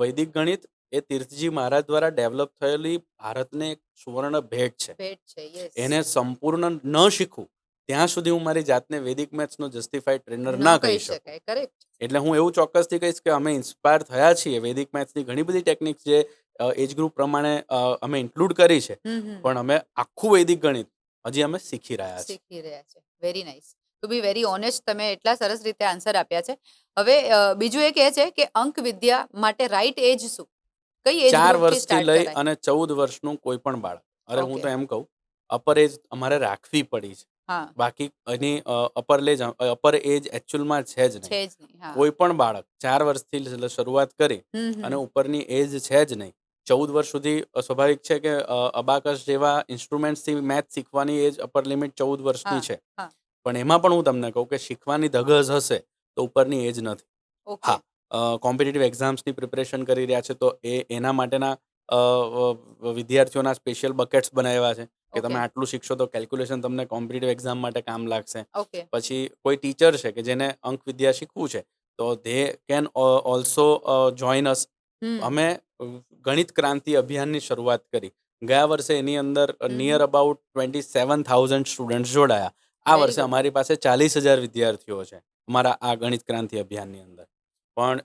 વૈદિક ગણિત એ તીર્થજી મહારાજ દ્વારા ડેવલપ થયેલી ભારતને એક સુવર્ણ ભેટ છે. ભેટ છે. યસ એને સંપૂર્ણ ન શીખવું ત્યાં સુધી હું મારી જાતને વૈદિક મેથ્સનો જસ્ટિફાઈડ ટ્રેનર ના કહી શકું. શકાય. કરેક્ટ. એટલે હું એવું ચોક્કસથી કહીશ કે અમે ઇન્સ્પાયર થયા છીએ વૈદિક મેથ્સની ઘણી બધી ટેકનિક્સ જે એજ ગ્રુપ પ્રમાણે અમે ઇન્ક્લુડ કરી છે, પણ અમે આખું વૈદિક ગણિત હજી અમે શીખી રહ્યા છીએ. શીખી રહ્યા છે. Very nice. To be very honest, તમે એટલા સરસ રીતે આન્સર આપ્યા છે. હવે બીજું એક એ છે કે અંક વિદ્યા માટે રાઈટ એજ શું? કઈ એજ 4 ગ્રુપથી વર્ષથી સ્ટાર્ટ લઈ કરાય? અને 14 વર્ષનું કોઈ પણ બાળક, અરે હું Okay. તો એમ કહું અપર એજ અમારે રાખવી પડી છે. હા, બાકી એની અપર એજ એકચ્યુઅલમાં છે જ નહીં. છે જ નહીં. હા. કોઈ પણ બાળક 4 વર્ષથી શરૂઆત કરી અને ઉપરની એજ છે જ નહીં. 14 વર્ષ સુધી સ્વાભાવિક છે કે અબાકસ જેવા ઇન્સ્ટ્રુમેન્ટ્સથી મેથ શીખવાની એજ અપર લિમિટ 14 વર્ષની હા, છે. હા. પણ એમાં પણ હું તમને કહું કે શીખવાની ધગસ હશે તો ઉપરની એજ નથી. ઓકે. હા, કોમ્પિટિટિવ એક્ઝામ્સની પ્રિપરેશન કરી રહ્યા છે તો એના માટેના વિદ્યાર્થીઓના સ્પેશિયલ બકેટ્સ બનાવ્યા છે કે તમે Okay. આટલું શીખશો તો કેલ્ક્યુલેશન તમને કોમ્પિટિટિવ એક્ઝામ માટે કામ લાગશે. ઓકે. પછી કોઈ ટીચર છે કે જેને અંક વિદ્યા શીખવું છે તો ધે કેન ઓલ્સો જોઈન અસ. અમે ગણિત ક્રાંતિ અભિયાનની શરૂઆત કરી. ગયા વર્ષે એની અંદર નિયર અબાઉટ 27,000 સ્ટુડન્ટ્સ જોડાયા. આ Very વર્ષે good. અમારી પાસે 40,000 વિદ્યાર્થીઓ છે અમારા આ ગણિત ક્રાંતિ અભિયાનની અંદર. પણ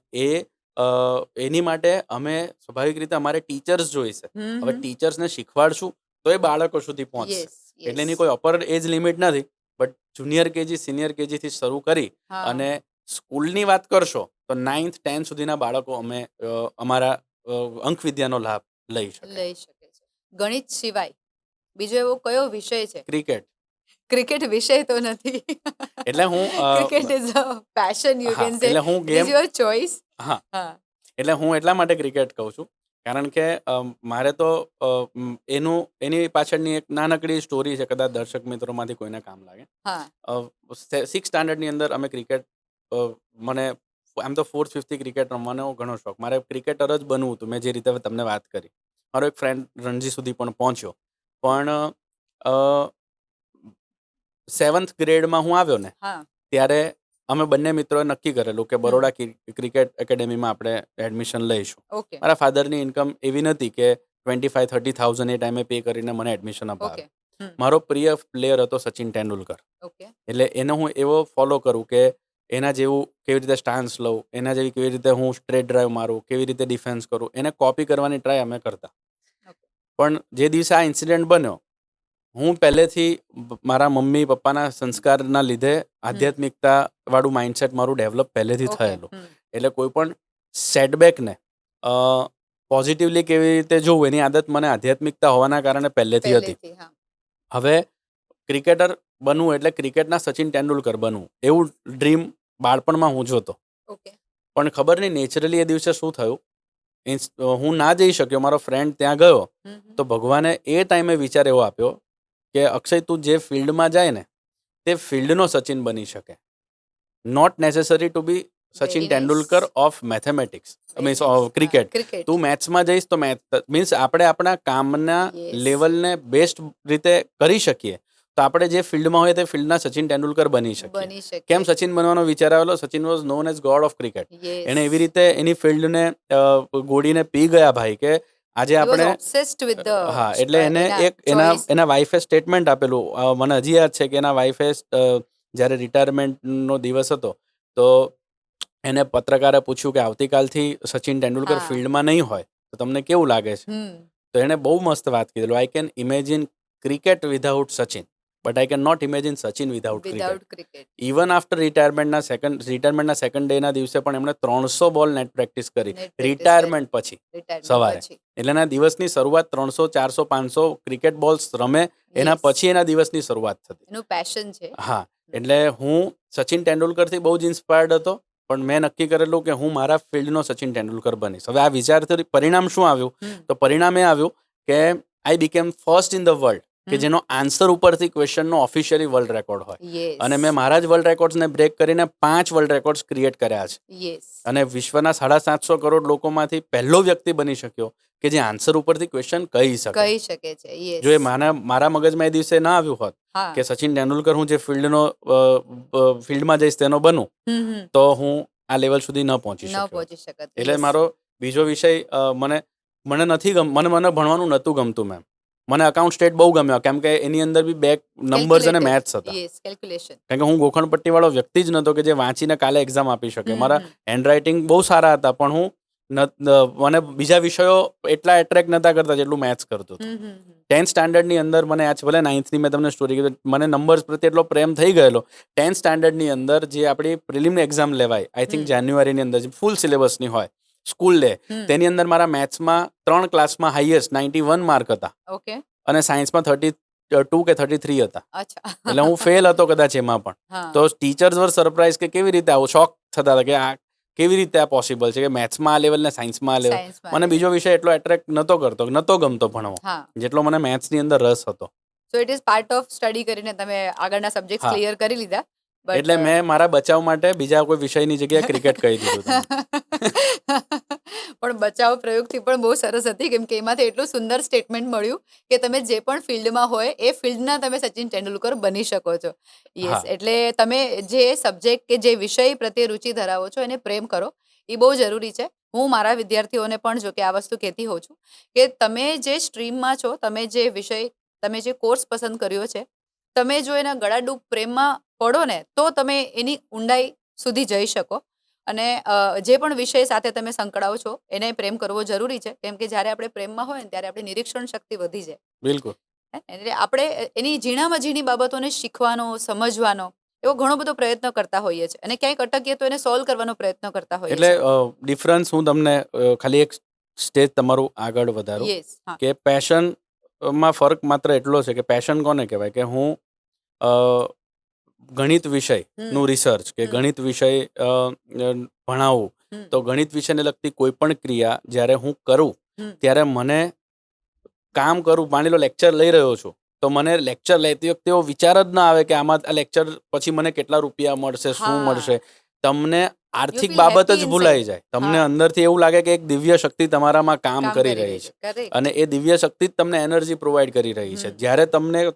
એની માટે અમે સ્વાભાવિક રીતે અમારે ટીચર્સ જોઈશે. હવે ટીચર્સને શીખવાડશું તો એ બાળકો સુધી પહોંચશે. યસ, એટલે એની કોઈ અપર એજ લિમિટ નથી, બટ જુનિયર કેજી સિનિયર કેજીથી શરૂ કરી અને સ્કૂલની વાત કરશો તો 9th 10th સુધીના બાળકો અમે અમારા અંક વિદ્યાનો લાભ લઈ શકે. લઈ શકે છે. ગણિત સિવાય બીજો એવો કયો વિષય છે? ક્રિકેટ. ક્રિકેટ વિષય તો નથી. એટલે હું cricket is a passion, you હા, કેન સે. એટલે હું it game is your choice. હા હા. એટલે હું એટલા માટે ક્રિકેટ કહું છું કારણ કે મારે તો એની પાછળની એક નાનકડી સ્ટોરી છે, કદાચ દર્શક મિત્રોમાંથી કોઈને કામ લાગે. હા. 6th સ્ટાન્ડર્ડની અંદર અમે ક્રિકેટ, મને આમ તો 4th 5th ક્રિકેટ રમવાનો ઘણો શોખ. મારે ક્રિકેટર જ બનવું હતું, મેં જે રીતે તમને વાત કરી. મારો એક ફ્રેન્ડ રણજી સુધી પણ પહોંચ્યો, પણ 7th ગ્રેડમાં હું આવ્યો ને હા. ત્યારે અમે બંને મિત્રોએ નક્કી કરેલું કે બરોડા ક્રિકેટ એકેડેમીમાં આપણે એડમિશન લઈશું. ઓકે. મારા ફાધરની ઇન્કમ એવી નથી કે 25,000-30,000 એ ટાઈમે પે કરીને મને એડમિશન અપાવે. ઓકે. મારો પ્રિય પ્લેયર હતો સચિન તેંડુલકર. ઓકે. એટલે એને હું એવો ફોલો કરું કે એના જેવું કેવી રીતે સ્ટાન્સ લઉં, એના જેવી કેવી રીતે હું સ્ટ્રેટ ડ્રાઈવ મારું, કેવી રીતે ડિફેન્સ કરું, એને કોપી કરવાની ટ્રાય અમે કરતા. પણ જે દિવસે આ ઇન્સિડન્ટ બન્યો, હું પહેલેથી મારા મમ્મી પપ્પાના સંસ્કારના લીધે આધ્યાત્મિકતા વાળું માઇન્ડસેટ મારું ડેવલપ પહેલેથી થયેલું. એટલે કોઈ પણ સેટબેકને પોઝિટિવલી કેવી રીતે જોવું એની આદત મને આધ્યાત્મિકતા હોવાના કારણે પહેલેથી હતી. હવે ક્રિકેટર બનવું એટલે ક્રિકેટના સચિન તેંડુલકર બનવું એવું ડ્રીમ બાળપણમાં હું જોતો. પણ ખબર નહીં નેચરલી એ દિવસે શું થયું, હું ના જઈ શક્યો, મારો ફ્રેન્ડ ત્યાં ગયો તો ભગવાને એ ટાઈમે વિચાર એવો આપ્યો કે અક્ષય, તું જે ફિલ્ડમાં જાય ને તે ફિલ્ડનો સચિન બની શકે, not necessary to be Sachin Tendulkar of mathematics, means cricket. તું મેથ્સમાં જઈશ તો મીન્સ આપણે આપણા કામના લેવલને બેસ્ટ રીતે કરી શકીએ તો આપણે જે ફિલ્ડમાં હોય તે ફિલ્ડના સચિન તેંડુલકર બની શકીએ. કેમ સચિન બનવાનો વિચાર આવેલો? Sachin was known as God of cricket. એને એવી રીતે એની ફિલ્ડને ગોળીને પી ગયા ભાઈ કે આજે આપણે હા, એટલે એને એના વાઈફે સ્ટેટમેન્ટ આપેલું. મને હજી યાદ છે કે એના વાઈફે જ્યારે રિટાયરમેન્ટનો દિવસ હતો તો એને પત્રકારે પૂછ્યું કે આવતીકાલથી સચિન તેંડુલકર ફિલ્ડમાં નહીં હોય તો તમને કેવું લાગે છે? તો એને બહુ મસ્ત વાત કીધેલું, I can imagine cricket without Sachin, but I can not imagine Sachin without cricket. Even after રિટાયરમેન્ટના સેકન્ડ ડેના દિવસે પણ એમણે 300 બોલ નેટ પ્રેક્ટિસ કરી રિટાયરમેન્ટ પછી સવારે. એટલે એના દિવસની શરૂઆત 300, 400, 500 ક્રિકેટ બોલ્સ રમે એના પછી એના દિવસની શરૂઆત થતી. એનું પેશન છે. હા, એટલે હું સચિન તેંડુલકરથી બહુ જ ઇન્સ્પાયર્ડ હતો, પણ મેં નક્કી કરેલું કે હું મારા ફિલ્ડનો સચિન તેંડુલકર બનીશ. હવે આ વિચારથી પરિણામ શું આવ્યું? તો પરિણામ એ આવ્યું કે I became first in the world કે જેનો આન્સર ઉપરથી ક્વેશ્ચનનો ઓફિશિયલી વર્લ્ડ રેકોર્ડ હોય. અને મેં મારા જ વર્લ્ડ રેકોર્ડ્સને બ્રેક કરીને 5 વર્લ્ડ રેકોર્ડ્સ ક્રિએટ કર્યા છે. અને વિશ્વના 750 કરોડ લોકોમાંથી પહેલો વ્યક્તિ બની શક્યો કે જે આન્સર ઉપરથી ક્વેશ્ચન કહી શકે છે. જો એ મારા મગજમાં એ દિવસે ના આવ્યું હોત કે સચિન તેંડુલકર હું જે ફિલ્ડમાં જઈશ તેનો બનું તો હું આ લેવલ સુધી ન પહોંચી શક્યો. એટલે મારો બીજો વિષય મને ભણવાનું નહોતું ગમતું મેમ. મને અકાઉન્ટ સ્ટેટ બહુ ગમ્યો કેમ કે એની અંદર બી બે નંબર્સ અને મેથ્સ હતા. Yes, calculation. કારણ કે હું ગોખણપટ્ટીવાળો વ્યક્તિ જ નહોતો કે જે વાંચીને કાલે એક્ઝામ આપી શકે. મારા હેન્ડરાઇટિંગ બહુ સારા હતા પણ હું મને બીજા વિષયો એટલા એટ્રેક્ટ નહોતા કરતા જેટલું મેથ્સ કરતું હતું. 10th સ્ટાન્ડર્ડની અંદર મને આજ ભલે 9thની મેં તમને સ્ટોરી કીધી, મને નંબર્સ પ્રત્યે એટલો પ્રેમ થઈ ગયેલો. 10th સ્ટાન્ડર્ડની અંદર જે આપણી પ્રિલિમની એક્ઝામ લેવાય, આઈ થિંક જાન્યુઆરીની અંદર જે ફૂલ સિલેબસની હોય, સ્કૂલ ડે, તેની અંદર મારા મેથ્સમાં 3 ક્લાસમાં હાઈએસ્ટ 91 માર્ક હતા ઓકે. અને સાયન્સમાં 32 કે 33 હતા. અચ્છા. એટલે હું ફેલ હતો કદાચ એમાં પણ. હા. તો ટીચર્સ વર સરપ્રાઈઝ કે કેવી રીતે આવું, શોક થતા હતા કે આ કેવી રીતે આ પોસિબલ છે કે મેથ્સમાં આ લેવલ ને સાયન્સમાં આ લેવલ. સાયન્સમાં મને બીજો વિષય એટલો એટ્રેક્ટ નહોતો કરતો, નહોતો ગમતો ભણવો, હા. જેટલો મને મેથ્સની અંદર રસ હતો. So it is part of study કરીને તમે આગળના સબ્જેક્ટ હા. ક્લિયર કરી લીધા. એટલે મેં મારા બચાવ માટે બીજા કોઈ વિષયની જગ્યાએ ક્રિકેટ કહી દીધું તમને. પણ બચાવ પ્રયોગથી પણ બહુ સરસ હતી કેમ કે એમાંથી એટલું સુંદર સ્ટેટમેન્ટ મળ્યું કે તમે જે પણ ફિલ્ડમાં હોય એ ફિલ્ડના તમે સચિન તેંડુલકર બની શકો છો. યસ, હા. એટલે તમે જે સબ્જેક્ટ કે જે વિષય પ્રત્યે રુચિ ધરાવો છો એને પ્રેમ કરો, એ બહુ જરૂરી છે. હું મારા વિદ્યાર્થીઓને પણ જો કે આ વસ્તુ કહેતી હોઉં છું કે તમે જે સ્ટ્રીમમાં છો, તમે જે વિષય, તમે જે કોર્સ પસંદ કર્યો છે, તમે જો એના ગળાડૂબ પ્રેમમાં પડો ને તો તમે એની ઊંડાઈ સુધી જઈ શકો. અને જે પણ વિષય સાથે તમે સંકળાવો છો એને પ્રેમ કરવો જરૂરી છે કેમ કે જ્યારે આપણે પ્રેમમાં હોય ને ત્યારે આપણી નિરીક્ષણ શક્તિ વધી જાય. બિલકુલ. એટલે આપણે એની ઝીણામાં ઝીણી બાબતોને શીખવાનો, સમજવાનો એવો ઘણો બધો પ્રયત્ન કરતા હોઈએ છીએ અને ક્યાંક અટકીએ તો એને સોલ્વ કરવાનો પ્રયત્ન કરતા હોઈએ એટલે છીએ. ડિફરન્સ હું તમને ખાલી એક સ્ટેજ તમારું આગળ વધારું યસ. હા. કે પેશન માં ફરક માત્ર એટલો છે કે પેશન કોને કહેવાય કે હું ગણિત વિષયનું રિસર્ચ કે ગણિત વિષય ભણાવું તો ગણિત વિષયને લગતી કોઈ પણ ક્રિયા જ્યારે હું કરું ત્યારે મને કામ કરું, માની લો લેક્ચર લઈ રહ્યો છું તો મને લેક્ચર લેતી વખતે એવો વિચાર જ ના આવે કે આમાં આ લેક્ચર પછી મને કેટલા રૂપિયા મળશે, શું મળશે. તમને આર્થિક feel બાબત happy જ ભૂલાઈ inside. જાય. તમને હા. અંદરથી એવું લાગે કે એક દિવ્ય શક્તિ તમારામાં કામ કરી રહી છે Correct. અને એ દિવ્ય શક્તિ જ તમને એનર્જી પ્રોવાઈડ કરી રહી છે. જ્યારે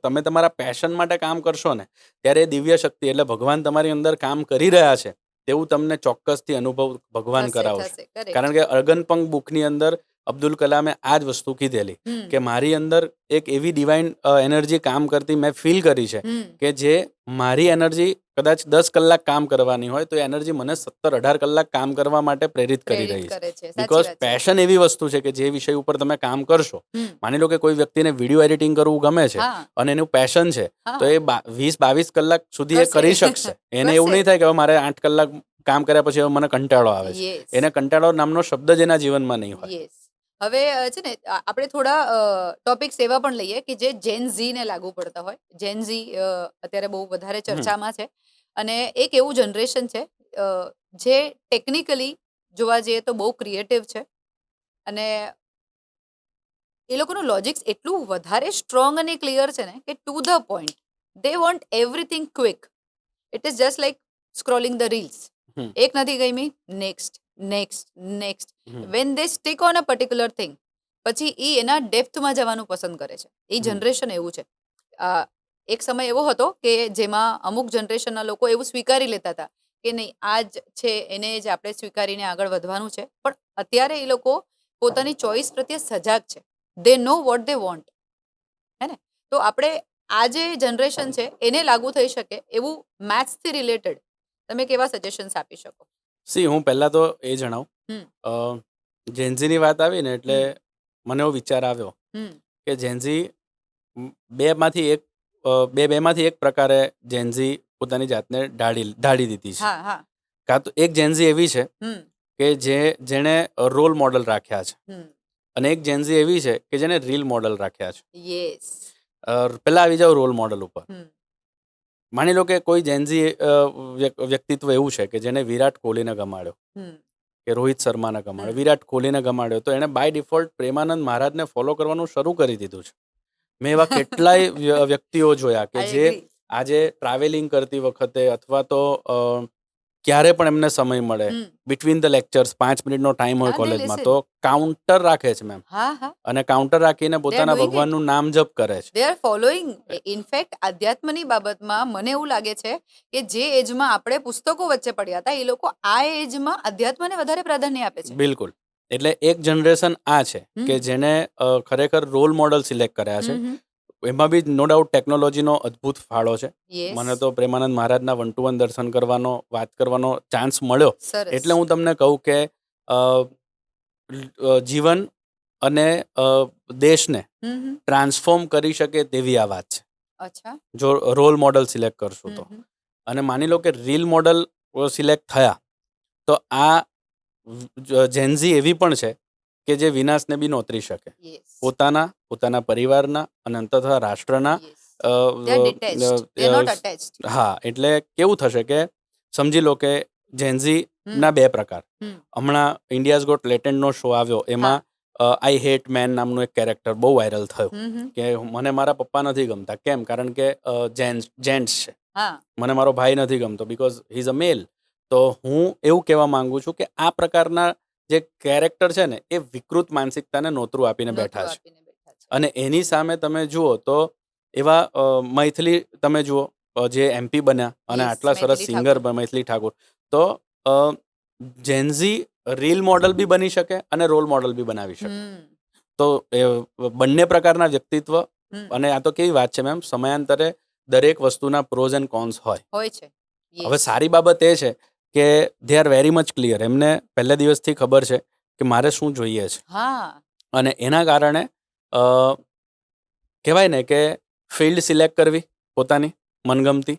તમે તમારા પેશન માટે કામ કરશો ને ત્યારે એ દિવ્ય શક્તિ એટલે ભગવાન તમારી અંદર કામ કરી રહ્યા છે તેવું તમને ચોક્કસથી અનુભવ ભગવાન કરાવશે. Correct. કારણ કે અગનપંખ બુકની અંદર અબ્દુલ કલામે આ જ વસ્તુ કીધેલી કે મારી અંદર એક એવી ડિવાઇન એનર્જી કામ કરતી મેં ફીલ કરી છે કે જે મારી એનર્જી કદાચ 10 કલાક કામ કરવાની હોય તો એ એનર્જી મને 17-18 કલાક કામ કરવા માટે પ્રેરિત કરી રહી છે. કરે છે. બિકોઝ પેશન એવી વસ્તુ છે કે જે વિષય ઉપર તમે કામ કરશો, માની લો કે કોઈ વ્યક્તિને વિડીયો એડિટિંગ કરવું ગમે છે અને એનું પેશન છે તો એ 20-22 કલાક સુધી એ કરી શકશે. એને એવું નહીં થાય કે હવે મારે 8 કલાક કામ કર્યા પછી હવે મને કંટાળો આવે છે. એને કંટાળો નામનો શબ્દ જ એના જીવનમાં નહીં હોય. હવે છે ને આપણે થોડા ટોપિક્સ એવા પણ લઈએ કે જે જેન ઝી ને લાગુ પડતા હોય. જેન ઝી અત્યારે બહુ વધારે ચર્ચામાં છે અને એક એવું જનરેશન છે જે ટેકનિકલી જોવા જઈએ તો બહુ ક્રિએટિવ છે અને એ લોકોનું લોજિક્સ એટલું વધારે સ્ટ્રોંગ અને ક્લિયર છે ને કે to the point. They want everything quick. It is just like scrolling the reels. એક નથી ગમી, next. When they stick on a particular thing પછી એ એના ડેપ્થમાં જવાનું પસંદ કરે છે. એ જનરેશન એવું છે. એક સમય એવો હતો કે જેમાં અમુક જનરેશનના લોકો એવું સ્વીકારી લેતા હતા કે નહીં આ જ છે એને જ આપણે સ્વીકારીને આગળ વધવાનું છે. પણ અત્યારે એ લોકો પોતાની ચોઈસ પ્રત્યે સજાગ છે. દે નો વોટ દે વોન્ટ. હે ને? તો આપણે આ જે જનરેશન છે એને લાગુ થઈ શકે એવું મેથ્સથી રિલેટેડ તમે કેવા સજેશન્સ આપી શકો? સી હું પહેલાં તો એ જણાવું, જેન્ઝીની વાત આવી ને એટલે મને એવો વિચાર આવ્યો કે જેન્ઝી બેમાંથી એક પ્રકારે જેન્ઝી પોતાની જાતને ઢાળી દીધી છે. કાં તો એક જેન્ઝી એવી છે કે જેણે રોલ મોડલ રાખ્યા છે અને એક જેન્ઝી એવી છે કે જેને રીલ મોડલ રાખ્યા છે. પહેલા આવી જાવ રોલ મોડલ ઉપર. માની લો કે કોઈ જેન્ઝી વ્યક્તિત્વ એવું છે કે જેને વિરાટ કોહલીને ગમાડ્યો કે રોહિત શર્માને ગમાડ્યો, વિરાટ કોહલીને ગમાડ્યો તો એણે બાય ડિફોલ્ટ પ્રેમાનંદ મહારાજને ફોલો કરવાનું શરૂ કરી દીધું છે. મેં એવા કેટલાય વ્યક્તિઓ જોયા કે જે આજે ટ્રાવેલિંગ કરતી વખતે અથવા તો ક્યારે પણ એમને સમય મળે બિટવીન ધ લેક્ચર્સ 5 મિનિટનો ટાઈમ હોય કોલેજમાં તો કાઉન્ટર રાખે છે મેમ અને કાઉન્ટર રાખીને પોતાના ભગવાનનું નામ જપ કરે છે. They are following. ઇનફેક્ટ અધ્યાત્મની બાબતમાં મને એવું લાગે છે કે જે એજમાં આપણે પુસ્તકો વચ્ચે પડ્યા હતા એ લોકો આ એજમાં અધ્યાત્મને વધારે પ્રાધાન્ય આપે છે. બિલકુલ. એટલે એક જનરેશન આ છે હમ. કે જેને ખરેખર રોલ મોડલ સિલેક્ટ કર્યા છે. એમાં બી નો ડાઉટ ટેકનોલોજીનો અદ્ભુત ફાળો છે. યસ મને તો પ્રેમાનંદ મહારાજના 1 to 1 દર્શન કરવાનો, વાત કરવાનો ચાન્સ મળ્યો. સરસ એટલે હું તમને કહું કે જીવન અને દેશને હમ હમ. ટ્રાન્સફોર્મ કરી શકે તેવી આ વાત છે, અચ્છા જો રોલ મોડલ સિલેક્ટ કરશું તો. હમ હમ. અને માની લો કે રીલ મોડલ સિલેક્ટ થયા તો આ જેન્ઝી એવી પણ છે કે જે વિનાશને બી નોતરી શકે, યસ પોતાના પરિવારના અને અંતતઃ રાષ્ટ્રના. Yes they are detached, they are not attached. હા, એટલે કેવું થશે કે સમજી લો કે જેન્ઝીના 2 પ્રકાર. હમણાં ઇન્ડિયાઝ ગોટ લેટેન્ટનો શો આવ્યો, એમાં આઈ હેટ મેન નામનું એક કેરેક્ટર બહુ વાયરલ થયું કે મને મારા પપ્પા નથી ગમતા. કેમ? કારણ કે જેન્ટ્સ છે. હા મને મારો ભાઈ નથી ગમતો બિકોઝ હી ઇઝ અ મેલ. તો હું એવું કહેવા માંગુ છું કે આ પ્રકારના જે કેરેક્ટર છે ને એ વિકૃત માનસિકતાને નોતરું આપીને બેઠા છે. આપીને બેઠા છે. અને એની સામે તમે જુઓ તો એવા મૈથિલી તમે જુઓ, જે MP બન્યા અને Yes, આટલા સરસ મૈથિલી સિંગર ઠાકોર. મૈથિલી ઠાકોર. તો જેન્ઝી રીલ મોડલ બી બની શકે અને રોલ મોડલ બી બનાવી શકે. તો બંને પ્રકારના વ્યક્તિત્વ. અને આ તો કેવી વાત છે મેમ, સમયાંતરે દરેક વસ્તુના પ્રોઝ એન્ડ કોન્સ હોય. છે હવે સારી બાબત એ છે કે they are very much clear. એમને પહેલા દિવસથી ખબર છે કે મારે શું જોઈએ છે. હા અને એના કારણે કહેવાય ને કે ફિલ્ડ સિલેક્ટ કરવી પોતાની મનગમતી,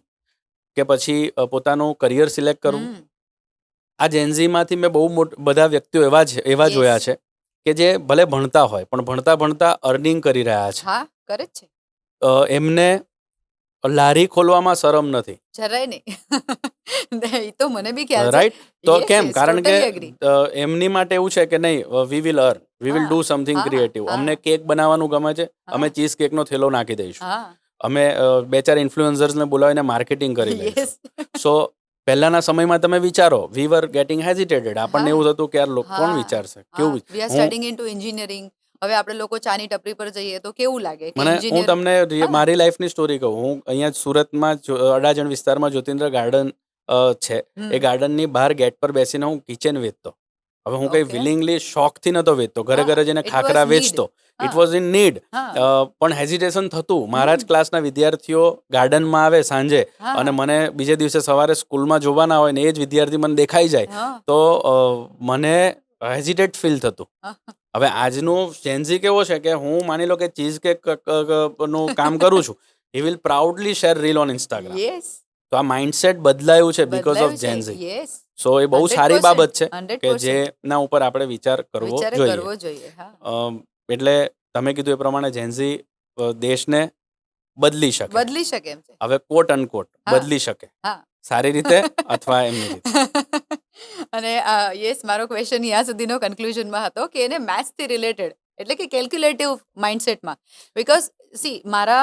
કે પછી પોતાનું કરિયર સિલેક્ટ કરવું. આ જેન્ઝીમાંથી મેં બહુ બધા વ્યક્તિઓ એવા Yes. જોયા છે કે જે ભલે ભણતા હોય પણ ભણતા અર્નિંગ કરી રહ્યા છે. હા કરે જ છે, એમને લારી ખોલવામાં શરમ નથી. જરાય નહીં. એ તો મને બી ખ્યાલ છે. રાઈટ? તો Yes, કેમ? yes, કારણ કે totally agree. એમની માટે એવું છે કે નહીં, we will earn, we will હા, ડુ સમથિંગ હા, ક્રિએટિવ. હા. અમને કેક બનાવવાનું ગમે છે, હા. અમે ચીઝ કેકનો થેલો નાખી દઈશું. હા અમે 2-4 ઇન્ફ્લુએન્સર્સને બોલાવીને માર્કેટિંગ કરી લઈશું. યસ સો પહેલાના સમયમાં તમે વિચારો, વી વર ગેટિંગ હેઝિટેટેડ. આપણને હા. એવું થતું કે યાર કોણ વિચારશે, કેવું. વી આર હું સ્ટડીંગ ઇનટુ એન્જિનિયરિંગ. હવે આપણે લોકો ચાની ટપરી પર જઈએ તો કેવું લાગે કે હું engineer- તમને હા. મારી લાઈફની સ્ટોરી કહું. હું અહીંયા સુરતમાં અડાજણ વિસ્તારમાં જ્યોતિન્દ્ર ગાર્ડન છે. હમ. એ ગાર્ડનની બહાર ગેટ પર બેસીને હું કિચન વેચતો. હવે હું કંઈ Okay. વિલિંગલી શોખથી નહોતો વેચતો, ઘરે હા, જઈને it was ખાખરા need. વેચતો. હા. It was in need. હા પણ હેઝિટેશન થતું. મારા જ ક્લાસના વિદ્યાર્થીઓ ગાર્ડનમાં આવે સાંજે, હા. અને મને બીજે દિવસે સવારે સ્કૂલમાં જોવાના હોય ને એ જ વિદ્યાર્થી મને દેખાઈ જાય, હા. તો મને હેઝિટેટ ફીલ થતું. હવે આજનું જેન્ઝી કેવો છે કે હું માની લો કે ચીઝ કેક નું કામ કરું છું, he will proudly share reel on Instagram. Yes તો આ માઇન્ડસેટ બદલાયું છે બીકોઝ ઓફ બદલાયું છે. જેન્ઝી. યસ સો એ બહુ સારી 100%, બાબત છે કે 100%. જેના ઉપર આપણે વિચાર કરવો વિચારે જોઈએ. કરવો જોઈએ. હા એટલે તમે કીધું એ પ્રમાણે જેન્ઝી દેશને બદલી શકે. બદલી શકે એમ છે. હવે કોટ અનકોટ હા. બદલી શકે, હા સારી રીતે અથવા એમની રીતે. અને યસ, મારો ક્વેશ્ચન ત્યાં સુધીનો કન્ક્લુઝનમાં હતો કે એને મેથ્સથી રિલેટેડ, એટલે કે કેલ્ક્યુલેટિવ માઇન્ડસેટમાં. બિકોઝ સી મારા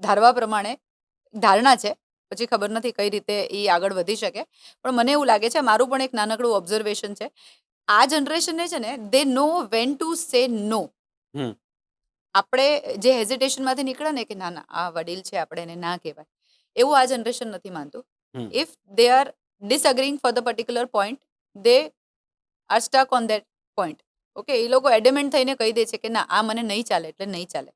ધારવા પ્રમાણે ધારણા છે, પછી ખબર નથી કઈ રીતે એ આગળ વધી શકે, પણ મને એવું લાગે છે, મારું પણ એક નાનકડું ઓબ્ઝર્વેશન છે, આ જનરેશનને છે ને, દે નો વેન ટુ સે નો. હમ. આપણે જે હેઝિટેશનમાંથી નીકળે ને કે ના ના આ વડીલ છે, આપણે એને ના કહેવાય, એવું આ જનરેશન નથી માનતું. Hmm. If they are disagreeing for the particular point, they are stuck on that point. Okay, એ લોકો એડમેન્ટ થઈને કહી દે છે કે ના આ મને નહીં ચાલે એટલે નહીં ચાલે.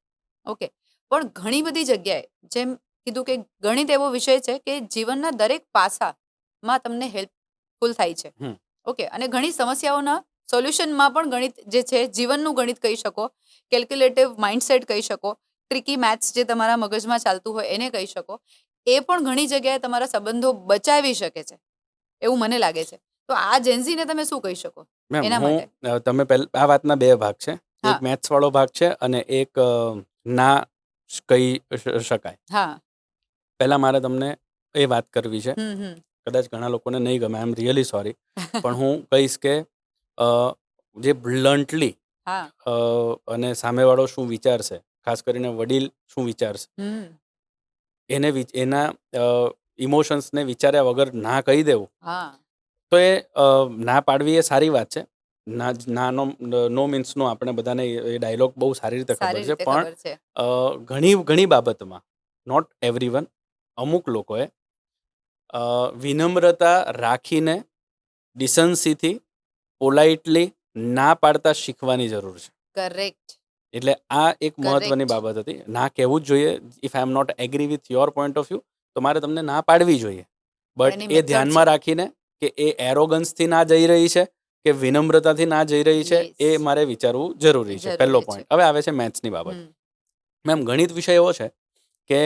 ઓકે, પણ ઘણી બધી જગ્યાએ જેમ કીધું કે ગણિત એવો વિષય છે કે જીવનના દરેક પાસામાં તમને હેલ્પફુલ થાય છે. ઓકે, અને ઘણી સમસ્યાઓના સોલ્યુશનમાં પણ ગણિત જે છે, જીવનનું ગણિત કહી શકો, કેલ્ક્યુલેટિવ માઇન્ડસેટ કહી શકો, ટ્રિકી મેથ્સ જે તમારા મગજમાં ચાલતું હોય એને કહી શકો, એ પણ ઘણી જગ્યાએ તમારા સંબંધો બચાવી શકે છે એવું મને લાગે છે. તો આ જેન્ઝીને તમે શું કહી શકો મેમ, એના હું માટે? તમે આ વાતના 2 ભાગ છે. હા. એક મેથ્સ વાળો ભાગ છે અને એક ના કહી શકાય. હા પહેલા મારે તમને એ વાત કરવી છે. હમ હમ કદાચ ઘણા લોકોને નહીં ગમે, આઈ એમ રિયલી સોરી. પણ હું કહીશ કે જે બ્લન્ટલી હા અને સામેવાળો શું વિચારશે, ખાસ કરીને વડીલ શું વિચારશે, હમ એના ઇમોશન્સને વિચાર્યા વગર ના કહી દેવું, હા તો એ ના પાડવી એ સારી વાત છે. નાનો નો મીન્સનો આપણે બધાને એ ડાયલોગ બહુ સારી રીતે ખબર સારી છે. રીતે પણ ખબર છે. ઘણી બાબતમાં, નોટ એવરીવન, અમુક લોકોએ વિનમ્રતા રાખીને ડિસન્સીથી, પોલાઇટલી ના પાડતા શીખવાની જરૂર છે. કરેક્ટ. એટલે આ એક મહત્વની Correct. બાબત હતી. ના કહેવું જ જોઈએ. If I am not agree with your point of view તો મારે તમને ના પાડવી જોઈએ. પણ બટ એની એ method ધ્યાનમાં છે. રાખીને કે એ એરોગન્સથી ના જઈ રહી છે કે વિનમ્રતાથી ના જઈ રહી છે, Yes. એ મારે વિચારવું જરૂરી છે. પહેલો જરૂરી છે. પોઈન્ટ. હવે આવે છે મેથ્સની બાબત. હમ. મેમ ગણિત વિષય એવો છે કે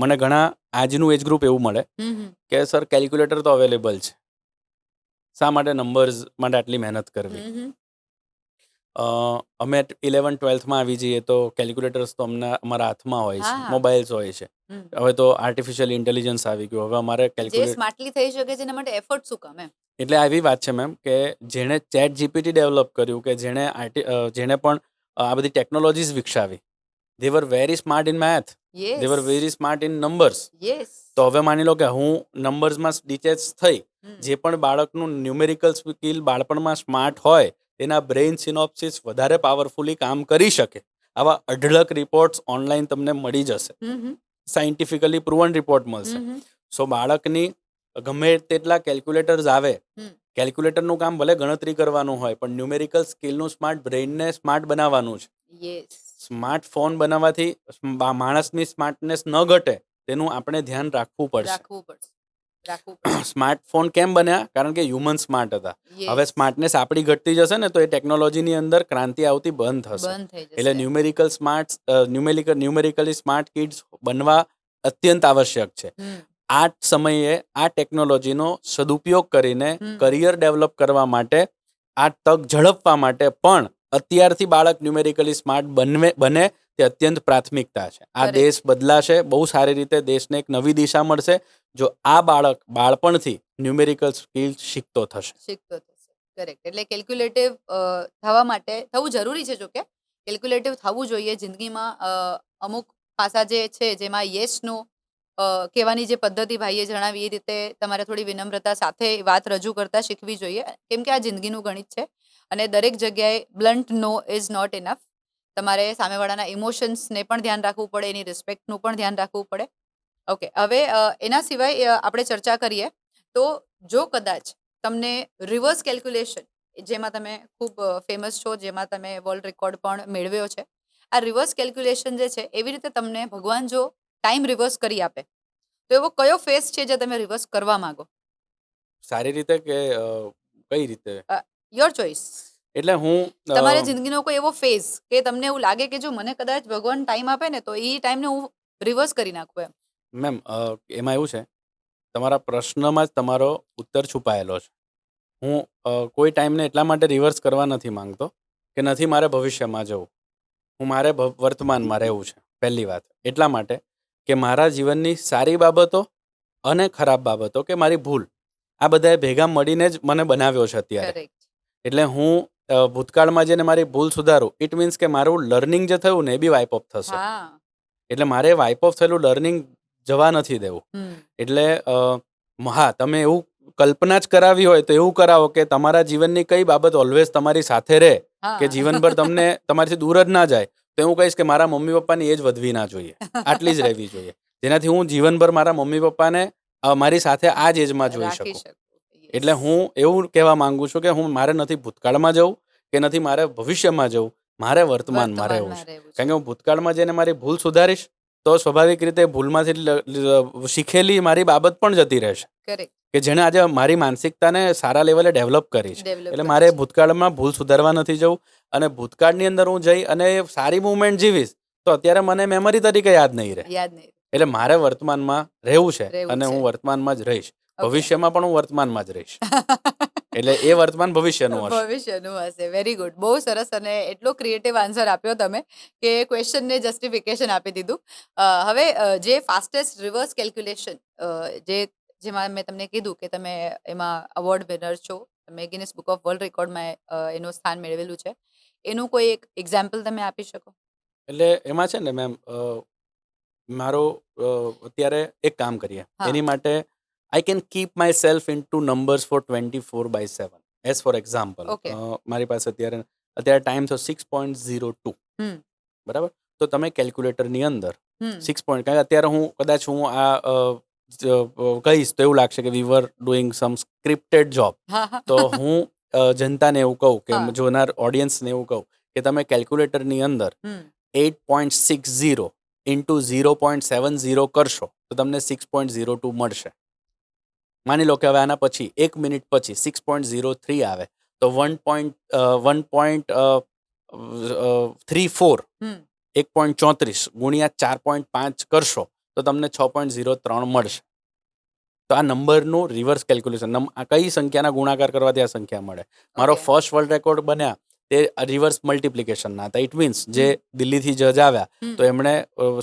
મને ઘણા આજનું એજ ગ્રુપ એવું મળે હમ. કે સર કેલ્ક્યુલેટર તો અવેલેબલ છે, શા માટે નંબર્સ માટે આટલી મહેનત કરવી? હમ. અમે 11-12માં આવી જઈએ તો કેલ્ક્યુલેટર્સ તો અમારા હાથમાં હોય છે, હા. મોબાઈલ્સ હોય છે. હમ. હવે તો આર્ટિફિશિયલ ઇન્ટેલિજન્સ આવી ગયું. હવે અમારે જે કેલ્ક્યુલેટ સ્માર્ટલી થઈ શકે છે એના માટે એફર્ટ શું કામ એમ? એટલે આવી વાત છે મેમ કે જેણે ચેટ જીપીટી ડેવલપ કર્યું, કે જેણે પણ આ બધી ટેકનોલોજીસ વિકસાવી, they were very smart in math, they were very smart in numbers. Yes. તો હવે માની લો કે હું નંબર્સમાં ડિટેચ થઈ, હમ. જે પણ બાળકનું ન્યુમેરિકલ સ્કિલ બાળપણમાં સ્માર્ટ હોય તેના બ્રેઇન સિનોપ્સિસ વધારે પાવરફુલી કામ કરી શકે. આવા અઢળક રિપોર્ટ્સ ઓનલાઈન તમને મળી જશે, હમ. સાયન્ટિફિકલી પ્રુવન રિપોર્ટ મળશે. હમ. સો બાળકની ગમે તેટલા કેલ્ક્યુલેટર્સ આવે, હમ. કેલ્ક્યુલેટરનું કામ ભલે ગણતરી કરવાનું હોય, પણ ન્યુમેરિકલ સ્કિલનું સ્માર્ટ બ્રેઇનને સ્માર્ટ બનાવવાનું છે. યસ. સ્માર્ટફોન બનાવવાથી માણસની સ્માર્ટનેસ ન ઘટે, તેનું આપણે ધ્યાન રાખવું પડશે. રાખવું પડશે. રાખવું પડશે. સ્માર્ટફોન કેમ બન્યા? કારણ કે હ્યુમન સ્માર્ટ હતા. હવે Yes. સ્માર્ટનેસ આપણી ઘટતી જશે ને તો એ ટેકનોલોજીની અંદર ક્રાંતિ આવતી બંધ થશે. બંધ થઈ એટલે જશે. ન્યુમેરિકલી સ્માર્ટ કિડ્સ બનવા અત્યંત આવશ્યક છે. હમ. આ સમયે આ ટેકનોલોજીનો સદુપયોગ કરીને હમ. કરિયર ડેવલપ કરવા માટે, આ તક ઝડપવા માટે પણ અત્યારથી બાળક ન્યુમેરિકલી સ્માર્ટ બને તે અત્યંત પ્રાથમિકતા છે. આ Correct. દેશ બદલાશે, બહુ સારી રીતે દેશને એક નવી દિશા મળશે જો આ બાળક બાળપણથી ન્યુમેરિકલ સ્કિલ શીખતો થશે. શીખતો થશે. કરેક્ટ. એટલે કેલ્ક્યુલેટિવ થવા માટે થવું જરૂરી છે. જો કે કેલ્ક્યુલેટિવ થવું જોઈએ જિંદગીમાં. અમુક પાસા જે છે જેમાં યસનો કહેવાની જે પદ્ધતિ ભાઈએ જણાવી એ રીતે તમારે થોડી વિનમ્રતા સાથે વાત રજૂ કરતા શીખવી જોઈએ, કેમ કે આ જિંદગીનું ગણિત છે અને દરેક જગ્યાએ blunt no is not enough. તમારે સામેવાળાના ઇમોશન્સને પણ ધ્યાન રાખવું પડે, એની રિસ્પેક્ટનું પણ ધ્યાન રાખવું પડે. ઓકે, હવે એના સિવાય આપણે ચર્ચા કરીએ તો જો કદાચ તમને રિવર્સ કેલ્ક્યુલેશન, જેમાં તમે ખૂબ ફેમસ છો, જેમાં તમે વર્લ્ડ રેકોર્ડ પણ મેળવ્યો છે, આ રિવર્સ કેલ્ક્યુલેશન જે છે એવી રીતે તમને ભગવાન જો ટાઈમ રિવર્સ કરી આપે તો એવો કયો ફેસ છે જે તમે રિવર્સ કરવા માંગો? સારી રીતે કે કઈ રીતે? Your choice. એટલે હું તમારી જિંદગીનો કોઈ એવો ફેઝ કે તમને એવું લાગે કે જો મને કદાચ ભગવાન ટાઈમ આપે ને તો એ ટાઈમને હું રિવર્સ કરી નાખું એમ. મેમ એમાં એવું છે, તમારા પ્રશ્નમાં જ તમારો ઉત્તર છુપાયેલો છે. હું કોઈ ટાઈમને એટલા માટે રિવર્સ કરવા નથી માંગતો કે નથી મારે ભવિષ્યમાં જવું. હું મારે વર્તમાનમાં રહેવું છે. પહેલી વાત એટલા માટે કે મારા જીવનની સારી બાબતો અને ખરાબ બાબતો કે મારી ભૂલ, આ બધાએ ભેગા મળીને જ મને બનાવ્યો છે અત્યારે. કરેક્ટ. એટલે હું ભૂતકાળમાં જઈને મારી ભૂલ સુધારું, ઇટ મીન્સ કે મારું લર્નિંગ જે થયું ને એ બી વાઇપ ઓફ થશે. હા. એટલે મારે વાઇપ ઓફ થયેલું લર્નિંગ જવા નથી દેવું. એટલે હા, તમે એવું કલ્પના જ કરાવી હોય તો એવું કરાવો કે તમારા જીવનની કઈ બાબત ઓલવેઝ તમારી સાથે રહે, કે જીવનભર તમને તમારીથી દૂર જ ના જાય. તો હું કહીશ કે મારા મમ્મી પપ્પાની એજ વધવી ના જોઈએ, આટલી જ રહેવી જોઈએ, જેનાથી હું જીવનભર મારા મમ્મી પપ્પાને મારી સાથે આ જ એજમાં જોઈ રાખી શકું. શકું. એટલે હું એવું કહેવા માંગુ છું કે હું મારે નથી ભૂતકાળમાં જવું કે નથી મારે ભવિષ્યમાં જવું, મારે વર્તમાનમાં રહેવું છે. કારણ કે હું ભૂતકાળમાં જઈને મારી ભૂલ સુધારીશ તો સ્વાભાવિક રીતે ભૂલમાંથી શીખેલી મારી બાબત પણ જતી રહેશે, કે જેણે આજે મારી માનસિકતાને સારા લેવલે ડેવલપ કરી છે. એટલે મારે ભૂતકાળમાં ભૂલ સુધારવા નથી જવું. અને ભૂતકાળની અંદર હું જઈ અને સારી મુવમેન્ટ જીવીશ તો અત્યારે મને મેમરી તરીકે યાદ નહીં રહે. એટલે મારે વર્તમાનમાં રહેવું છે અને હું વર્તમાનમાં જ રહીશ. ભવિષ્યમાં પણ હું વર્તમાનમાં જ રહીશ. એટલે એ વર્તમાન ભવિષ્યનું હશે. Very good. બહુ સરસ અને એટલો ક્રિએટિવ આન્સર આપ્યો તમે કે ક્વેશ્ચનને જસ્ટિફિકેશન આપી દીધું. હવે જે ફાસ્ટેસ્ટ રિવર્સ કેલ્ક્યુલેશન જેમાં મેં તમને કીધું કે તમે એમાં અવોર્ડ વિનર છો, તમે ગિનિસ બુક ઓફ વર્લ્ડ રેકોર્ડમાં એનું સ્થાન મેળવેલું છે, એનું કોઈ એક એક્ઝામ્પલ તમે આપી શકો? એટલે એમાં છે ને મેમ, મારો અત્યારે એક કામ કરીએ એની માટે I can keep myself into numbers for 24/7. As for example, મારી પાસે અત્યારે ટાઈમ થયો 6.02, બરાબર? તો તમે કેલ્ક્યુલેટરની અંદર 6 પોઈન્ટ, કારણ કે અત્યારે કદાચ હું આ કહીશ તો એવું લાગશે કે we were doing some scripted job. તો હું જનતાને એવું કહું કે હા. જોનાર ઓડિયન્સને એવું કહું કે તમે કેલ્ક્યુલેટરની અંદર 8.60 ઇન્ટુ 0.70 કરશો તો તમને 6.02 મળશે. માની લો કે હવે આના પછી 1 મિનિટ પછી 6.03 આવે તો 1.34 1.34 ગુણ્યા 4.5 કરશો તો તમને 6.03 મળશે. તો આ નંબરનું રિવર્સ કેલ્ક્યુલેશન, આ કઈ સંખ્યાના ગુણાકાર કરવાથી આ સંખ્યા મળે. મારો Okay. ફર્સ્ટ વર્લ્ડ રેકોર્ડ બન્યા તે રિવર્સ મલ્ટિપ્લિકેશનના હતા. ઇટ મીન્સ જે દિલ્હીથી જજ આવ્યા તો એમણે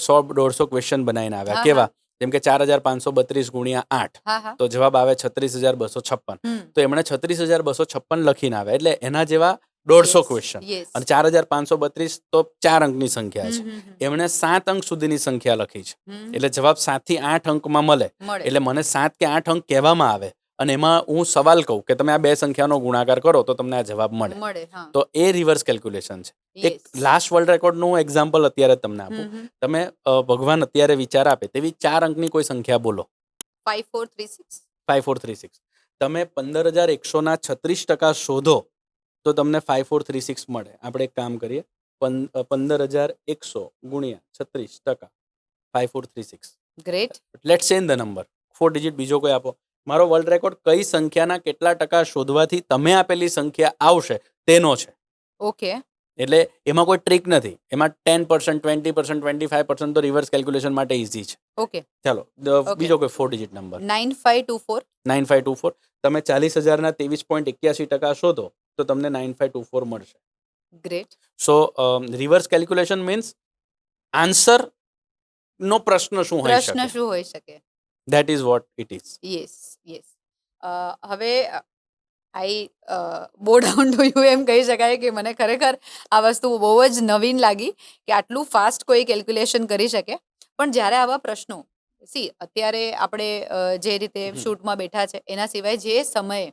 100-150 ક્વેશ્ચન બનાવીને આવ્યા. હા, કેવા? જેમ કે 4532 ગુણ્યા 8 હા હા તો જવાબ આવે 36,256. તો એમણે 36,256 લખીને આવ્યા, એટલે એના જેવા 150 ક્વેશ્ચન. યસ અને 4532 તો 4 અંકની સંખ્યા છે. એમણે 7 અંક સુધીની સંખ્યા લખી છે, એટલે જવાબ 7 થી 8 અંકમાં મળે. મળે. એટલે મને 7 કે 8 અંક કહેવામાં આવે અને એમાં હું સવાલ કહું કે તમે આ બે સંખ્યાનો ગુણાકાર કરો તો તમને આ જવાબ મળે. મળે. હા. તો એ રિવર્સ કેલ્ક્યુલેશન છે. એક Yes. લાસ્ટ વર્લ્ડ રેકોર્ડનું એક્ઝામ્પલ અત્યારે તમને આપું. તમે ભગવાન અત્યારે વિચાર આપે તેવી 4 અંકની કોઈ સંખ્યા બોલો. 5436. 5436. તમે 15,136% શોધો તો તમને 5436 મળે. આપણે એક કામ કરીએ, 15,100 ગુણ્યા 36% 5436. ગ્રેટ. લેટ્સ સે ઇન ધ નંબર 4 ડિજિટ બીજો કોઈ આપો. મારો વર્લ્ડ રેકોર્ડ કઈ સંખ્યાના કેટલા ટકા શોધવાથી તમે આપેલી સંખ્યા આવશે તેનો છે. ઓકે. એટલે એમાં કોઈ ટ્રીક નથી. એમાં 10%, 20%, 25% તો રિવર્સ કેલ્ક્યુલેશન માટે ઇઝી છે. ઓકે. ચાલો બીજો કોઈ 4 ડિજિટ નંબર 9524. 9524. તમે 40,000ના 23.81% શોધો તો તમને 9524 મળશે. ગ્રેટ. સો રિવર્સ કેલ્ક્યુલેશન મીન્સ આન્સર નો પ્રશ્ન શું હોઈ પ્રશ્ન શકે. શું હોઈ શકે? That is what it is. Yes yes. હવે આઈ બો ડાઉન ટુ યુ એમ કહી શકાય કે મને ખરેખર આ વસ્તુ બહુ જ નવીન લાગી કે આટલું ફાસ્ટ કોઈ કેલ્ક્યુલેશન કરી શકે. પણ જ્યારે આવા પ્રશ્નો અત્યારે આપણે જે રીતે શૂટમાં બેઠા છે એના સિવાય જે સમયે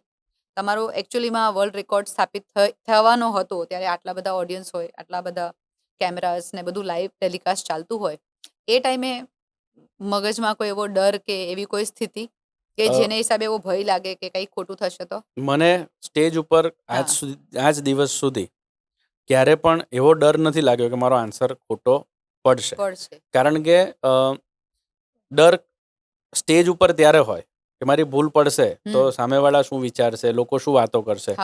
તમારો એકચ્યુઅલીમાં વર્લ્ડ રેકોર્ડ સ્થાપિત થવાનો હતો ત્યારે આટલા બધા ઓડિયન્સ હોય, આટલા બધા કેમેરાસ ને બધું લાઈવ ટેલિકાસ્ટ ચાલતું હોય, એ ટાઈમે મગજમાં કોઈ એવો ડર કે એવી કોઈ સ્થિતિ કે જેને હિસાબે એવો ભય લાગે કે કંઈ ખોટું થશે તો? મને સ્ટેજ ઉપર આજ દિવસ સુધી ક્યારે પણ એવો ડર નથી લાગ્યો કે મારો આન્સર ખોટો પડશે. કારણ કે ડર સ્ટેજ ઉપર ત્યારે હોય કે મારી ભૂલ પડશે તો સામેવાળા શું વિચારશે, લોકો શું વાતો કરશે.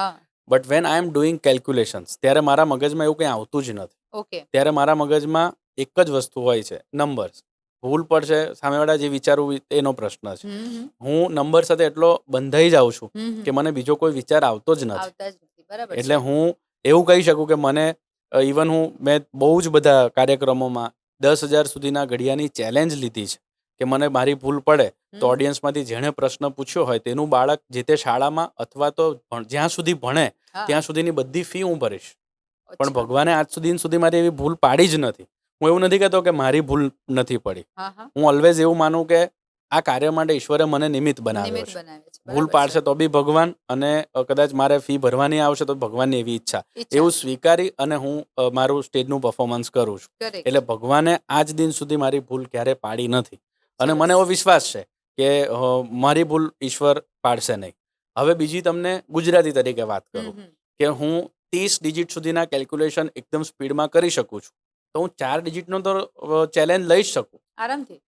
But when I am doing calculations ત્યારે મારા મગજમાં એવું કંઈ આવતું જ નથી. ઓકે. ત્યારે મારા મગજમાં એક જ વસ્તુ હોય છે, નંબર્સ. ભૂલ પડશે, સામેવાળા જે વિચારવું એનો પ્રશ્ન છે. હું નંબર સાથે એટલો બંધાઈ જાઉં છું કે મને બીજો કોઈ વિચાર આવતો જ નથી. એટલે હું એવું કહી શકું કે મને ઇવન મેં બહુ જ બધા કાર્યક્રમોમાં 10,000 સુધીના ઘડિયાની ચેલેન્જ લીધી છે કે મને મારી ભૂલ પડે તો ઓડિયન્સમાંથી જેણે પ્રશ્ન પૂછ્યો હોય તેનું બાળક જે તે શાળામાં અથવા તો જ્યાં સુધી ભણે ત્યાં સુધીની બધી ફી હું ભરીશ. પણ ભગવાને આજ સુધી મારી એવી ભૂલ પાડી જ નથી. હું એવું નથી કહેતો કે મારી ભૂલ નથી પડી. હું ઓલવેઝ એવું માનું કે આ કાર્ય માટે ઈશ્વરે મને નિમિત્ત બનાવ્યો છે. ભૂલ પાડશે તો બી ભગવાન, અને કદાચ મારે ફી ભરવાની આવશે તો ભગવાનની એવી ઈચ્છા. એવું સ્વીકારી અને હું મારું સ્ટેજનું પરફોર્મન્સ કરું છું. એટલે ભગવાને આજ દિન સુધી મારી ભૂલ ક્યારે પાડી નથી. અને મને એવો વિશ્વાસ છે કે મારી ભૂલ ઈશ્વર પાડશે નહીં. હવે બીજી તમને ગુજરાતી તરીકે વાત કરું કે હું 30 ડિજિટ સુધીના કેલ્ક્યુલેશન એકદમ સ્પીડમાં કરી શકું છું, તો હું 4 ડિજિટનો તો ચેલેન્જ લઈ શકું આરામથી.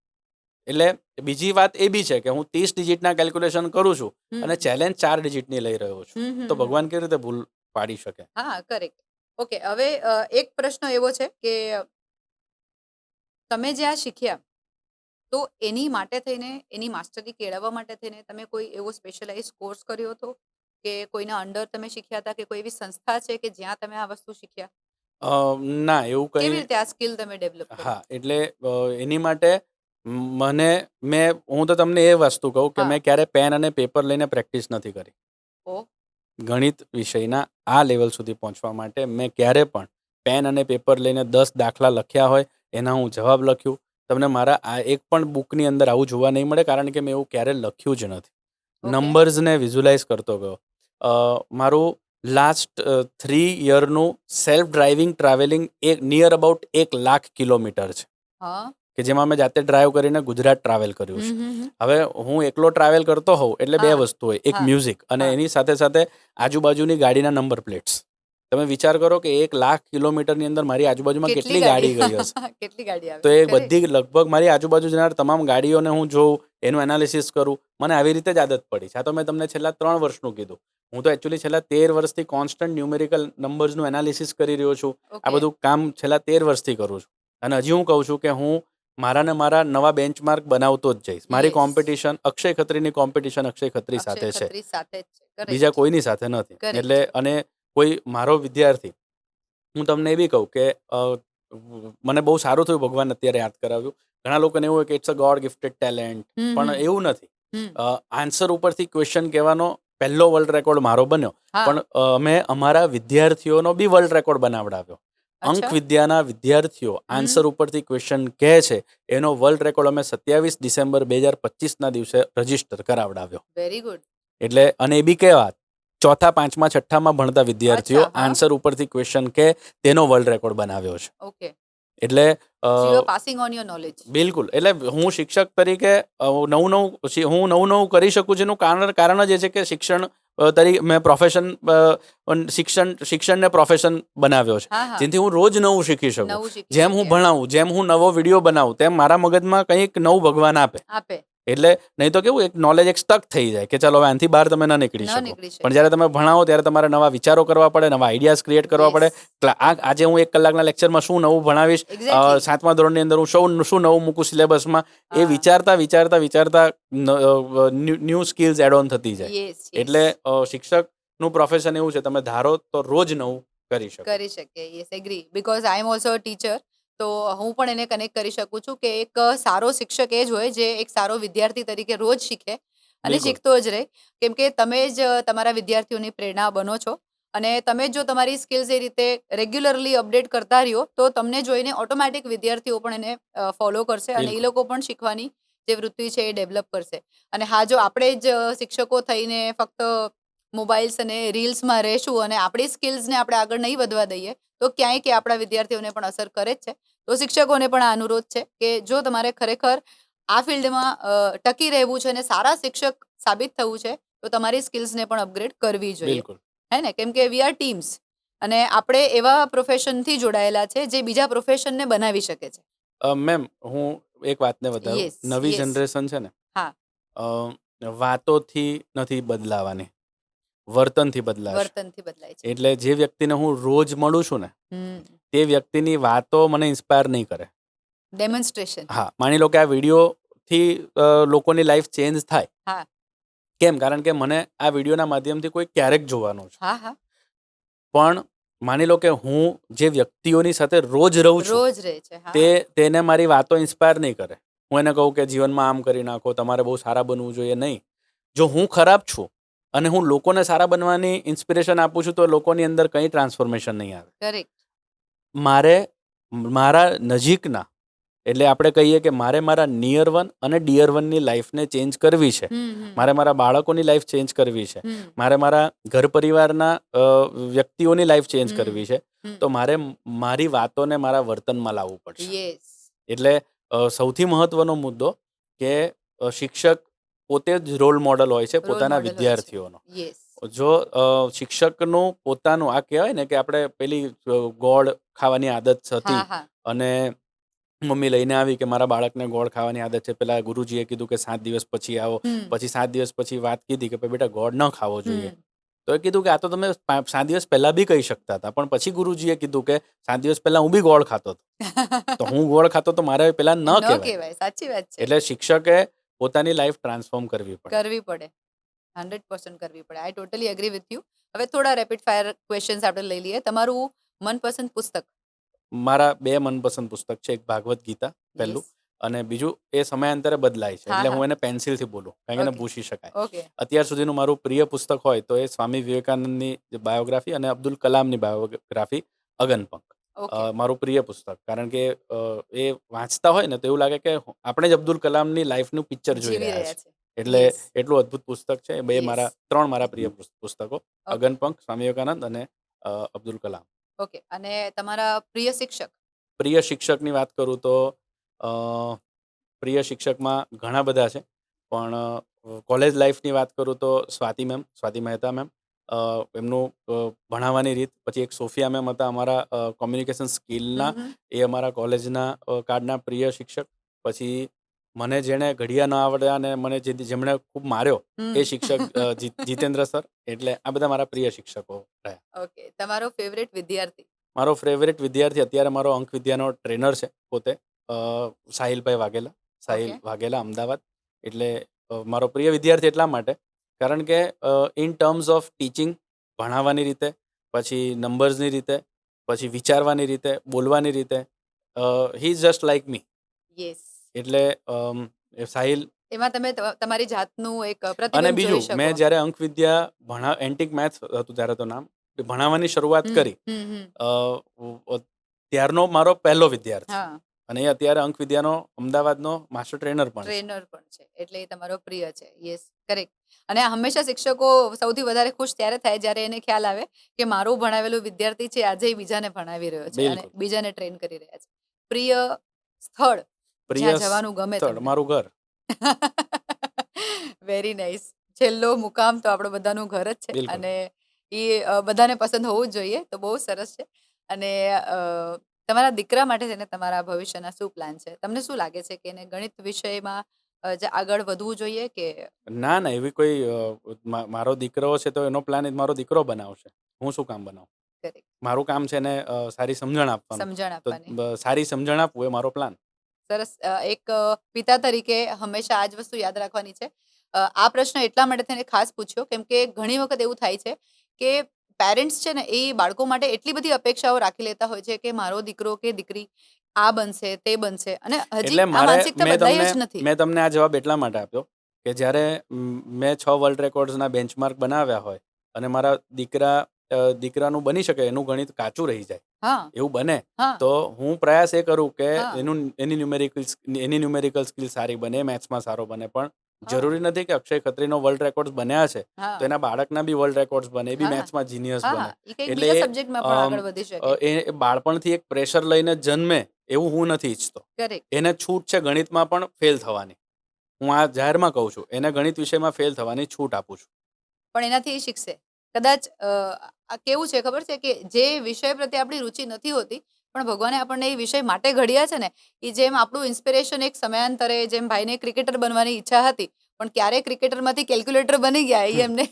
એટલે બીજી વાત એ બી છે કે હું 30 ડિજિટના કેલ્ક્યુલેશન કરું છું અને ચેલેન્જ 4 ડિજિટની લઈ રહ્યો છું, તો ભગવાન કેવી રીતે ભૂલ પાડી શકે? હા, કરેક્ટ. ઓકે. હવે એક પ્રશ્ન એવો છે કે તમે જે આ શીખ્યા તો એની માટે થઈને, એની માસ્ટરી કેળવવા માટે થઈને તમે કોઈ એવો સ્પેશિયલાઇઝ કોર્સ કર્યો હતો કે કોઈના અંડર તમે શીખ્યા હતા કે કોઈ એવી સંસ્થા છે કે જ્યાં તમે આ વસ્તુ શીખ્યા? ના, એવું કેવી કંઈ. રીતે આ સ્કિલ તમે ડેવલપ કરી? હા, એટલે એની માટે હું તો તમને એ વસ્તુ કહું કે મેં ક્યારે પેન અને પેપર લઈને પ્રેક્ટિસ નથી કરી. ગણિત વિષયના આ લેવલ સુધી પહોંચવા માટે મેં ક્યારે પણ પેન અને પેપર લઈને 10 દાખલા લખ્યા હોય એના હું જવાબ લખ્યું. તમને મારા આ એક પણ બુકની અંદર આવું જોવા નહીં મળે, કારણ કે મેં એવું ક્યારે લખ્યું જ નથી. નંબર્સને વિઝ્યુલાઇઝ કરતો ગયો. મારું લાસ્ટ 3 યરનું self driving travelling near about 1 lakh kilometre છે. કે જેમાં મેં જાતે ડ્રાઈવ કરીને ગુજરાત ટ્રાવેલ કર્યું છે. હવે હું એકલો ટ્રાવેલ કરતો હોઉં એટલે બે હા, વસ્તુ હોય, એક હા, મ્યુઝિક અને હા. એની સાથે સાથે આજુબાજુની ગાડીના નંબર પ્લેટ્સ. તમે વિચાર કરો કે 1,00,000 કિલોમીટરની અંદર મારી આજુબાજુમાં કેટલી ગાડી ગઈ હશે. કેટલી ગાડી આવે તો એ કરેક્ટ. બધી લગભગ મારી આજુબાજુ જનાર તમામ ગાડીઓને હું જોઉં, એનું એનાલિસિસ કરું. મને આવી રીતે જ આદત પડી છે. આ તો મેં તમને છેલ્લા 3 વર્ષનું કીધું. હું તો એકચ્યુઅલી છેલ્લા 13 વર્ષથી કોન્સ્ટન્ટ ન્યુમેરિકલ નંબર્સનું એનાલિસિસ કરી રહ્યો છું. આ ઓકે. બધું કામ છેલ્લા 13 વર્ષથી કરું છું. અને હજી હું કહું છું કે હું મારા નવા બેન્ચમાર્ક બનાવતો જ જઈશ. મારી યસ. કોમ્પિટિશન અક્ષય ખત્રીની કોમ્પિટિશન અક્ષય ખત્રી અક્ષય સાથે છે. ખત્રી સાથે જ છે. બીજા કરેક્ટ. કોઈની સાથે નથી. કરેક્ટ. એટલે અને કોઈ મારો વિદ્યાર્થી, હું તમને એ બી કહું કે મને બહુ સારું થયું ભગવાન અત્યારે યાદ કરાવ્યું. ઘણા લોકોને એવું હોય કે it's a god gifted talent, પણ એવું નથી. આન્સર ઉપરથી ક્વેશ્ચન કહેવાનો પહેલો વર્લ્ડ રેકોર્ડ મારો બન્યો, પણ અમે અમારા વિદ્યાર્થીઓનો બી વર્લ્ડ રેકોર્ડ બનાવડાવ્યો. અંક વિદ્યાના વિદ્યાર્થીઓ આન્સર ઉપરથી ક્વેશ્ચન કહે છે, એનો વર્લ્ડ રેકોર્ડ અમે 27 ડિસેમ્બર 2025ના દિવસે રજીસ્ટર કરાવડાવ્યો. Very good. એટલે અને એ બી કેવા ચોથા, પાંચમા, છઠ્ઠામાં ભણતા વિદ્યાર્થીઓ આન્સર ઉપરથી ક્વેશ્ચન કે તેનો વર્લ્ડ રેકોર્ડ બનાવ્યો છે. ઓકે. એટલે પાસિંગ ઓન યોર નોલેજ. બિલકુલ. એટલે હું શિક્ષક તરીકે હું નવું કરી શકું છું. એનું કારણ જ એ છે કે શિક્ષણ તરીકે મેં પ્રોફેશન શિક્ષણને પ્રોફેશન બનાવ્યો છે, જેથી હું રોજ નવું શીખી શકું. જેમ હું ભણાવું, જેમ હું નવો વિડીયો બનાવું, તેમ મારા મગજમાં કંઈક નવું ભગવાન આપે. એટલે નહીં તો કેવું એક નોલેજ એક સ્ટક થઈ જાય કે ચાલો હવે આનાથી બહાર તમે ન નીકળી શકો. પણ જ્યારે તમે ભણાવો ત્યારે તમારે નવા વિચારો કરવા પડે, નવા આઈડિયાઝ ક્રિએટ કરવા પડે. આજે હું 1 કલાકના લેક્ચરમાં શું નવું ભણાવીશ, 7મા ધોરણની અંદર હું શું નવું મૂકું સિલેબસમાં, એ વિચારતા ન્યૂ સ્કિલ્સ એડ ઓન થતી જાય. એટલે શિક્ષકનું પ્રોફેશન એવું છે, તમે ધારો તો રોજ નવું કરી શકીએ. Yes, agree. Because I am also a teacher. તો હું પણ એને કનેક્ટ કરી શકું છું કે એક સારો શિક્ષક એ જ હોય જે એક સારો વિદ્યાર્થી તરીકે રોજ શીખે અને શીખતો જ રહે. કેમ કે તમે જ તમારા વિદ્યાર્થીઓની પ્રેરણા બનો છો અને તમે જો તમારી સ્કિલ્સ એ રીતે રેગ્યુલરલી અપડેટ કરતા રહ્યો તો તમને જોઈને ઓટોમેટિક વિદ્યાર્થીઓ પણ એને ફોલો કરશે અને એ લોકો પણ શીખવાની જે વૃત્તિ છે એ ડેવલપ કરશે. અને હા, જો આપણે જ શિક્ષકો થઈને ફક્ત મોબાઈલ્સ અને રીલ્સમાં રહેશું અને આપણી સ્કિલ્સને આપણે આગળ નહીં વધવા દઈએ તો ક્યાંય કે આપણા વિદ્યાર્થીઓને પણ અસર કરે જ છે. તો શિક્ષકોને પણ આ અનુરોધ છે કે જો તમારે ખરેખર આ ફિલ્ડમાં ટકી રહેવું છે અને સારા શિક્ષક સાબિત થવું છે તો તમારી સ્કિલ્સને પણ અપગ્રેડ કરવી જોઈએ. હે ને? કેમ કે વી આર ટીમ્સ અને આપણે એવા પ્રોફેશનથી જોડાયેલા છે જે બીજા પ્રોફેશનને બનાવી શકે છે. મેમ, હું એક વાતને વધારું. નવી જનરેશન છે ને, વાતોથી નથી બદલાવાની, વર્તનથી બદલાય. એટલે જે વ્યક્તિને હું રોજ મળું છું ને, તે વ્યક્તિની વાતો મને ઇન્સ્પાયર નહીં કરે. ડેમોન્સ્ટ્રેશન. હા, માની લો કે આ વિડીયોથી લોકોની લાઈફ ચેન્જ થાય. કેમ? કારણ કે મને આ વિડીયોના માધ્યમથી કોઈ ક્યારેક જોવાનું છે. પણ માની લો કે હું જે વ્યક્તિઓની સાથે રોજ રહું છું, તેને મારી વાતો ઇન્સ્પાયર નહીં કરે. હું એને કહું કે જીવનમાં આમ કરી નાખો, તમારે બહુ સારા બનવું જોઈએ, નહીં. જો હું ખરાબ છું અને હું લોકોને સારા બનવાની ઇન્સ્પિરેશન આપું છું તો લોકોની અંદર કંઈ ટ્રાન્સફોર્મેશન નહીં આવે. કરેક્ટ. મારે મારા નજીકના, એટલે આપણે કહીએ કે મારે મારા નિયર વન અને ડિયર વનની લાઈફને ચેન્જ કરવી છે. મારે મારા બાળકોની લાઈફ ચેન્જ કરવી છે. મારે મારા ઘર પરિવારના વ્યક્તિઓની લાઈફ ચેન્જ કરવી છે. તો મારે મારી વાતોને મારા વર્તનમાં લાવવું પડશે. એટલે સૌથી મહત્વનો મુદ્દો કે શિક્ષક પોતે જ રોલ મોડલ હોય છે પોતાના વિદ્યાર્થીઓનો. જો શિક્ષકનું પોતાનું આ કહેવાય ને કે આપણે પેલી ગોળ ખાવાની આદત હતી અને મમ્મી લઈને આવી કે મારા બાળકને ગોળ ખાવાની આદત છે, પેલા ગુરુજીએ કીધું કે 7 દિવસ પછી આવો, પછી 7 દિવસ પછી વાત કીધી કે બેટા ગોળ ન ખાવો જોઈએ, તો એ કીધું કે આ તો તમે 7 દિવસ પહેલા બી કહી શકતા હતા, પણ પછી ગુરુજીએ કીધું કે 7 દિવસ પહેલા હું બી ગોળ ખાતો હતો, તો હું ગોળ ખાતો તો મારે પેલા ન કહેવાય. સાચી વાત છે. એટલે શિક્ષકે પોતાની લાઈફ ટ્રાન્સફોર્મ કરવી પડે. 100% કરવી પડે. આઈ ટોટલી એગ્રી વિથ યુ. હવે થોડા રેપિડ ફાયર ક્વેશ્ચન્સ આપણે લઈ લઈએ. તમારું મનપસંદ પુસ્તક? મારા 2 મનપસંદ પુસ્તક છે. એક ભાગવત ગીતા પહેલું, અને બીજું એ સમયાંતરે બદલાય છે, એટલે હું એને પેન્સિલથી બોલું કારણ કે એને પૂછી શકાય. અત્યાર સુધીનું મારું પ્રિય પુસ્તક હોય તો એ સ્વામી વિવેકાનંદની બાયોગ્રાફી અને અબ્દુલ કલામની બાયોગ્રાફી અગનપંખ મારું પ્રિય પુસ્તક. કારણ કે એ વાંચતા હોય ને તો એવું લાગે કે આપણે જ અબ્દુલ કલામની લાઈફનું પિક્ચર જોઈ રહ્યા છે. એટલે એટલું અદ્ભુત પુસ્તક છે. ત્રણ મારા પ્રિય પુસ્તકો, અગનપંખ, સ્વામી વિવેકાનંદ અને અબ્દુલ કલામ. ઓકે. અને તમારા પ્રિય શિક્ષક? પ્રિય શિક્ષકની વાત કરું તો અ, પ્રિય શિક્ષકમાં ઘણા બધા છે, પણ કોલેજ લાઈફની વાત કરું તો સ્વાતિ મહેતા મેમ, એમનું ભણાવવાની રીત. પછી એક સોફિયા મેમ હતા અમારા કોમ્યુનિકેશન સ્કિલના, હમ એ અમારા કોલેજના કાળના પ્રિય શિક્ષક. પછી મને જેણે ઘડિયા ન આવડ્યા અને મને જેમણે ખૂબ માર્યો હમ એ શિક્ષક જીતેન્દ્ર સર. એટલે આ બધા મારા પ્રિય શિક્ષકો રહ્યા. ઓકે, તમારો ફેવરેટ વિદ્યાર્થી? મારો ફેવરેટ વિદ્યાર્થી અત્યારે મારો અંક વિદ્યાનો ટ્રેનર છે પોતે, સાહિલભાઈ વાઘેલા, અમદાવાદ. એટલે મારો પ્રિય વિદ્યાર્થી એટલા માટે કારણ કે ઇન ટર્મ્સ ઓફ ટીચિંગ, ભણાવવાની રીતે, પછી નંબર્સની રીતે, પછી વિચારવાની રીતે, બોલવાની રીતે, he is just like me. Yes. એટલે સાહિલ. એમાં તમે તમારી જાતનું એક અને પ્રતિબિંબ જોઈ બીજું, શકો. મેં જ્યારે અંક વિદ્યા એન્ટિક મેથ્સ હતું ત્યારે તો નામ, ભણાવવાની શરૂઆત કરી, ત્યારનો મારો પહેલો વિદ્યાર્થી. હા, અને એ અત્યારે અંક વિદ્યાનો અમદાવાદનો માસ્ટર ટ્રેનર પણ છે. ટ્રેનર પણ છે, એટલે એ તમારો પ્રિય છે. Yes, correct. અને હંમેશા શિક્ષકો સૌથી વધારે ખુશ ત્યારે થાય જ્યારે એને ખ્યાલ આવે કે મારું ભણાવેલું વિદ્યાર્થી છે આજે એ બીજાને ભણાવી રહ્યો છે અને બિલકુલ. બીજાને ટ્રેન કરી રહ્યા છે. પ્રિય સ્થળ પ્રિય જ્યાં જવાનું ગમે સ્થળ તમને? મારું ઘર. Very nice. છેલ્લો મુકામ તો આપણો બધાનું ઘર જ છે, બિલકુલ. અને એ બધાને પસંદ હોવું જ જોઈએ, તો બહુ સરસ છે. અને તમારા દીકરા માટે થઈને તમારા ભવિષ્યના શું પ્લાન છે? તમને શું લાગે છે કે એને ગણિત વિષયમાં જે આગળ વધવું જોઈએ કે? ના એવી કોઈ મારો દીકરો છે તો એનો પ્લાન મારો દીકરો બનાવશે. હું શું કામ બનાવું? કરેક્ટ. મારું કામ છે એને સારી સમજણ આપવાનું. સમજણ તો આપવાની. સારી સમજણ આપવું એ મારો પ્લાન. સરસ. એક પિતા તરીકે હંમેશા આ જ વસ્તુ યાદ રાખવાની છે. આ પ્રશ્ન એટલા માટે થઈને ખાસ પૂછ્યો કેમ કે ઘણી વખત એવું થાય છે કે પેરેન્ટ્સ છે ને એ બાળકો માટે એટલી બધી અપેક્ષાઓ રાખી લેતા હોય છે કે મારો દીકરો કે દીકરી આ બનશે, તે બનશે, અને હજી એટલે આ માનસિકતા બદલાઈ જ નથી. મેં તમને આ જવાબ એટલા માટે આપ્યો કે જ્યારે મેં 6 વર્લ્ડ રેકોર્ડ્સના બેન્ચમાર્ક બનાવ્યા હોય અને મારા દીકરાનું બની શકે એનું ગણિત કાચું રહી જાય, હા, એવું બને, હા, તો હું પ્રયાસ એ કરું કે હા, એની ન્યુમેરિકલ સ્કિલ સારી બને, મેથ્સમાં સારો બને. પણ હા, જરૂરી નથી કે અક્ષય ખત્રીનો વર્લ્ડ રેકોર્ડ બન્યા છે તો હા, એના બાળકના બી વર્લ્ડ રેકોર્ડ્સ બને, એ બી હા, મેથ્સમાં જીનિયસ હા, બને. એ કંઈક એટલે બીજા સબ્જેક્ટમાં પણ આગળ વધી શકે. એ બાળપણથી એક પ્રેશર લઈને જન્મે એવું હું નથી ઈચ્છતો. કરેક્ટ. એને છૂટ છે ગણિતમાં પણ ફેલ થવાની. હું આ જાહેરમાં કહું છું, એને ગણિત વિષયમાં ફેલ થવાની છૂટ આપું છું. પણ એનાથી એ શીખશે. કદાચ આ કેવું છે ખબર છે કે જે વિષય પ્રત્યે આપણી રુચિ નથી હોતી, પણ ભગવાને આપણને એ વિષય માટે ઘડ્યા છે ને, એ જેમ આપણું ઇન્સ્પિરેશન એક સમયાંતરે જેમ ભાઈને ક્રિકેટર બનવાની ઈચ્છા હતી, પણ ક્યારે ક્રિકેટરમાંથી કેલ્ક્યુલેટર બની ગયા એ એમને